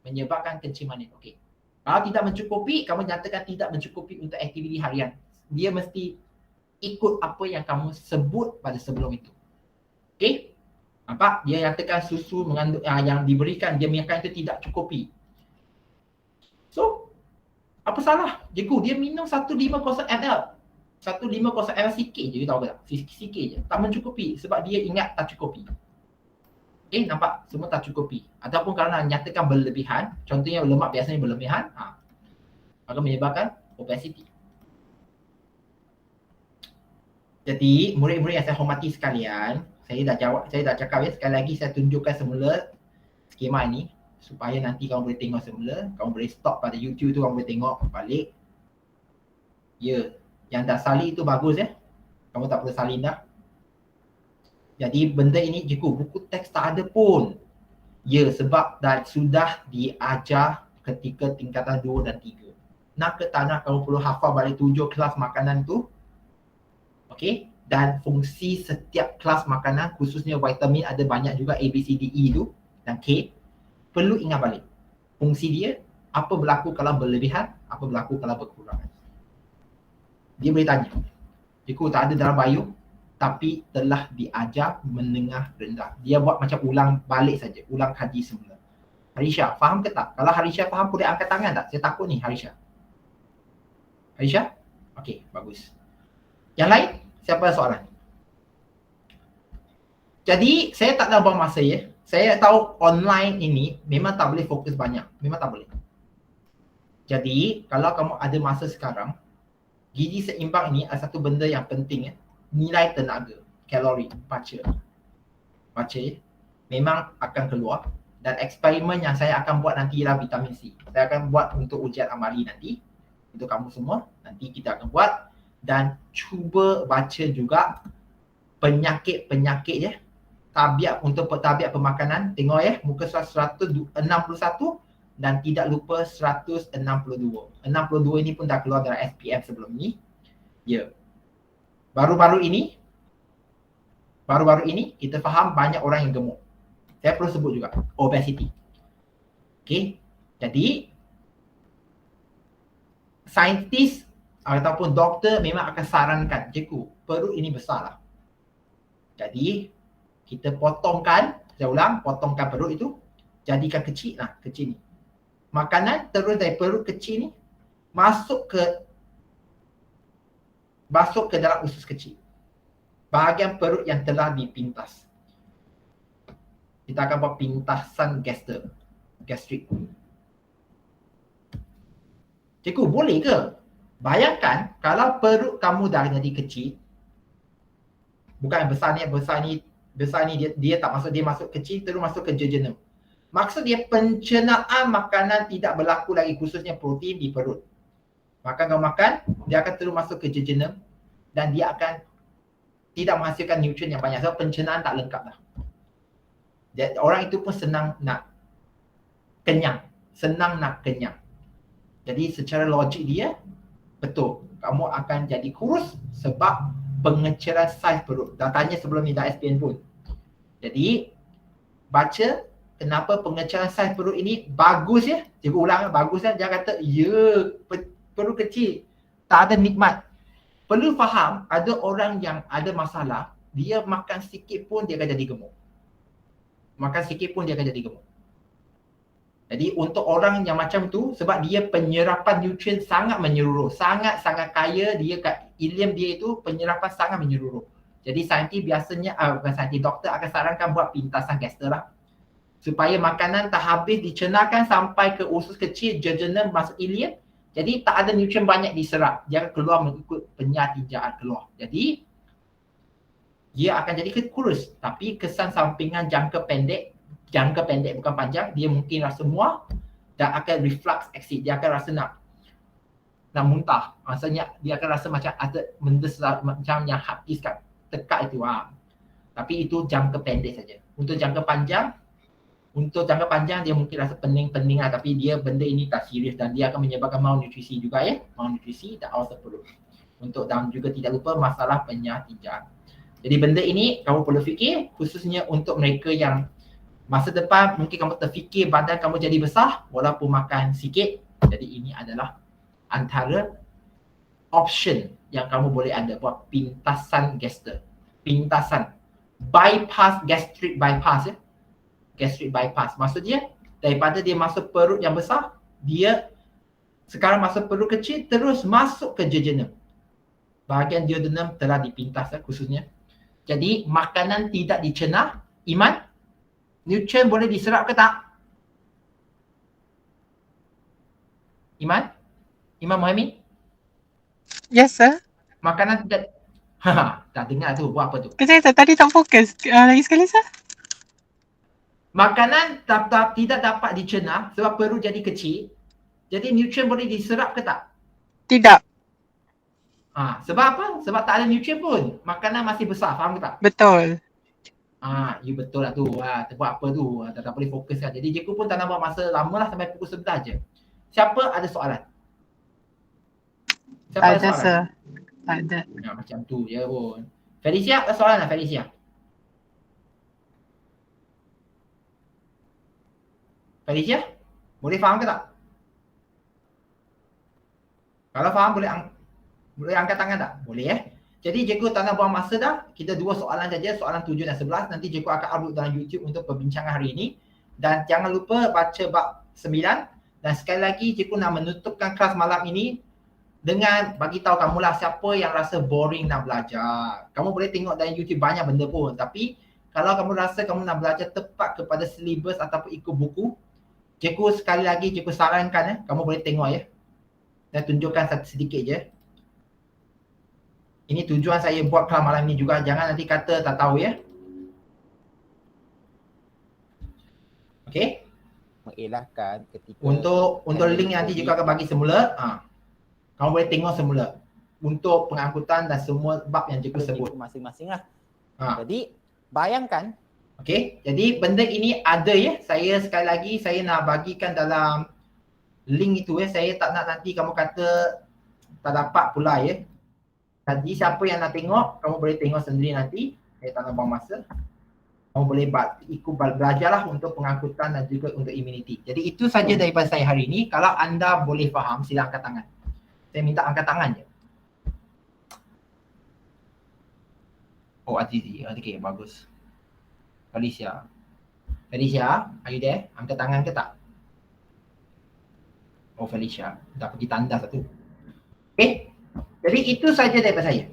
menyebabkan kencing manis. Okey. Kalau tidak mencukupi, kamu nyatakan tidak mencukupi untuk aktiviti harian. Dia mesti ikut apa yang kamu sebut pada sebelum itu. Okey? Nampak? Dia nyatakan susu mengandung yang diberikan, dia makan itu tidak cukupi. So, apa salah? Cikgu, dia minum 150 ml. 150 ml sikit je, you tahu tak? Sikit je. Tak mencukupi sebab dia ingat tak cukupi. Nampak? Semua tak cukupi. Ataupun kerana nyatakan berlebihan, contohnya lemak biasanya berlebihan, maka menyebabkan obesity. Jadi, murid-murid yang saya hormati sekalian, saya dah cakap ya, sekali lagi saya tunjukkan semula skema ni supaya nanti kamu boleh tengok semula, kamu boleh stop pada YouTube tu, kamu boleh tengok balik. Ya, yang dah salin itu bagus ya. Kamu tak perlu salin dah. Jadi benda ini cikgu, buku teks tak ada pun. Ya, sebab dah sudah diajar ketika tingkatan 2 dan 3. Nak ke tak nak, kamu perlu hafal balik 7 kelas makanan tu. Okey, dan fungsi setiap kelas makanan, khususnya vitamin ada banyak juga, A, B, C, D, E tu dan K. Perlu ingat balik. Fungsi dia, apa berlaku kalau berlebihan, apa berlaku kalau berkurangan. Dia boleh tanya. Cikgu tak ada dalam bio, tapi telah diajar menengah rendah. Dia buat macam ulang balik saja, ulang kaji semula. Harisha, faham ke tak? Kalau Harisha faham, boleh angkat tangan tak? Saya takut ni Harisha. Harisha? Okey, bagus. Yang lain, siapa ada soalan? Jadi, saya tak ada buang masa ya. Saya tahu online ini memang tak boleh fokus banyak. Memang tak boleh. Jadi, kalau kamu ada masa sekarang, gizi seimbang ini adalah satu benda yang penting ya. Nilai tenaga, kalori, baca ya. Memang akan keluar. Dan eksperimen yang saya akan buat nanti ialah vitamin C. Saya akan buat untuk ujian amali nanti. Untuk kamu semua, nanti kita akan buat. Dan cuba baca juga penyakit-penyakit ya. Tabiat untuk tabiat pemakanan. Tengok ya, muka surat 161 dan tidak lupa 162. 62 ini pun dah keluar dalam SPM sebelum ni. Ya. Baru-baru ini kita faham banyak orang yang gemuk. Saya perlu sebut juga obesity. Okey. Jadi saintis ataupun doktor memang akan sarankan, cikgu, perut ini besar lah. Jadi kita potongkan, saya ulang, potongkan perut itu, jadikan kecil lah, kecil ni. Makanan terus dari perut kecil ni masuk ke dalam usus kecil. Bahagian perut yang telah dipintas. Kita akan buat pintasan gastrik. Cikgu, boleh ke? Bayangkan kalau perut kamu dah jadi kecil, bukan yang besar ni dia tak masuk, dia masuk kecil terus masuk ke jejunum. Maksud dia pencernaan makanan tidak berlaku lagi, khususnya protein di perut. Makan kamu makan, dia akan terus masuk ke jejunum dan dia akan tidak menghasilkan nutrien yang banyak sebab pencernaan tak lengkap dah. Jadi, orang itu pun senang nak kenyang. Jadi secara logik dia, betul, kamu akan jadi kurus sebab pengeceran saiz perut. Dah tanya sebelum ni dah SPM pun. Jadi baca kenapa pengeceran saiz perut ini bagus ya. Cikgu ulang bagus ya. Dia kata ya, perut kecil tak ada nikmat. Perlu faham, ada orang yang ada masalah, dia makan sikit pun dia akan jadi gemuk. Jadi untuk orang yang macam tu, sebab dia penyerapan nutrien sangat menyeluruh, sangat-sangat kaya, dia kat ilim dia itu penyerapan sangat menyeluruh. Jadi saintis biasanya, bukan saintis, doktor akan sarankan buat pintasan gastrik lah. supaya makanan tak habis dicernakan sampai ke usus kecil, jejunum masuk ileum. Jadi tak ada nutrien banyak diserap. Dia akan keluar mengikut penyarjaan keluar. Jadi dia akan jadi kurus. Tapi kesan sampingan jangka pendek bukan panjang, dia mungkin rasa mual dan akan reflux acid. Dia akan rasa nak muntah. Maksudnya dia akan rasa macam ada benda macam yang habis kat tekak itu. Tapi itu jangka pendek saja. Untuk jangka panjang dia mungkin rasa pening-pening tapi dia benda ini tak serius dan dia akan menyebabkan malnutrisi juga ya. Malnutrisi dan ulcer perut. Dan juga tidak lupa masalah penyarjaan. Jadi benda ini kamu perlu fikir khususnya untuk mereka yang masa depan mungkin kamu terfikir badan kamu jadi besar walaupun makan sikit. Jadi ini adalah antara option yang kamu boleh ada buat pintasan gaster. Pintasan. Bypass, gastric bypass ya. Gastric bypass. Maksudnya daripada dia masuk perut yang besar, dia sekarang masuk perut kecil terus masuk ke jejunum. Bahagian duodenum telah dipintas khususnya. Jadi makanan tidak dicerna, Iman, nutrien boleh diserap ke tak? Iman? Iman Muhammad? Yes, sir. Makanan tidak tak dengar tu, buat apa tu? Kejap, tadi tak fokus. Lagi sekali, sir. Makanan tidak dapat dicerna sebab perut jadi kecil. Jadi nutrien boleh diserap ke tak? Tidak. Sebab apa? Sebab tak ada nutrien pun. Makanan masih besar, faham ke tak? Betul. You betul lah tu. Buat apa tu? Tak boleh fokus kan. Jadi cikgu pun tak nak buat masa lama lah sampai pukul 11 je. Siapa ada soalan? Siapa Tak ada, sir. Tak ada. Macam tu je pun. Felicia, ada soalan lah Felicia? Felicia? Boleh faham ke tak? Kalau faham boleh angkat tangan tak? Boleh Jadi cikgu tak nak buang masa dah. Kita 2 soalan saja, soalan 7 dan 11. Nanti cikgu akan upload dalam YouTube untuk perbincangan hari ini. Dan jangan lupa baca bab 9. Dan sekali lagi cikgu nak menutupkan kelas malam ini dengan bagi tahu kamulah siapa yang rasa boring nak belajar. Kamu boleh tengok dalam YouTube banyak benda pun. Tapi kalau kamu rasa kamu nak belajar tepat kepada syllabus ataupun ikut buku, cikgu sekali lagi cikgu sarankan kamu boleh tengok ya. Dan tunjukkan sedikit je. Ini tujuan saya buat kelas malam ni juga. Jangan nanti kata tak tahu ya. Okey. Mengelakkan ketika Untuk link nanti juga akan bagi semula. Kamu boleh tengok semula. Untuk pengangkutan dan semua bab yang cikgu sebut. masing-masing lah. Jadi bayangkan. Okey. Jadi benda ini ada ya. Saya sekali lagi saya nak bagikan dalam link itu ya. Saya tak nak nanti kamu kata tak dapat pula ya. Jadi siapa yang nak tengok, kamu boleh tengok sendiri nanti. Saya tak nak buang masa. Kamu boleh ikut belajarlah untuk pengangkutan dan juga untuk immunity. Jadi itu saja daripada saya hari ini. Kalau anda boleh faham, sila angkat tangan. Saya minta angkat tangan je. Oh, Azizi. Okay, bagus. Felicia, are you there? Angkat tangan ke tak? Oh, Felicia. Dah pergi tanda satu. Okay. Jadi itu saja daripada saya.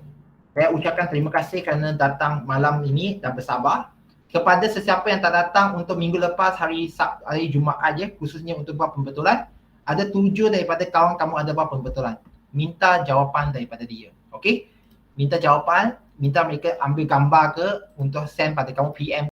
Saya ucapkan terima kasih kerana datang malam ini dan bersabar. Kepada sesiapa yang tak datang untuk minggu lepas hari Jumaat je, khususnya untuk buat pembetulan, ada 7 daripada kawan kamu ada buat pembetulan. Minta jawapan daripada dia. Okey? Minta jawapan, minta mereka ambil gambar ke untuk send pada kamu PM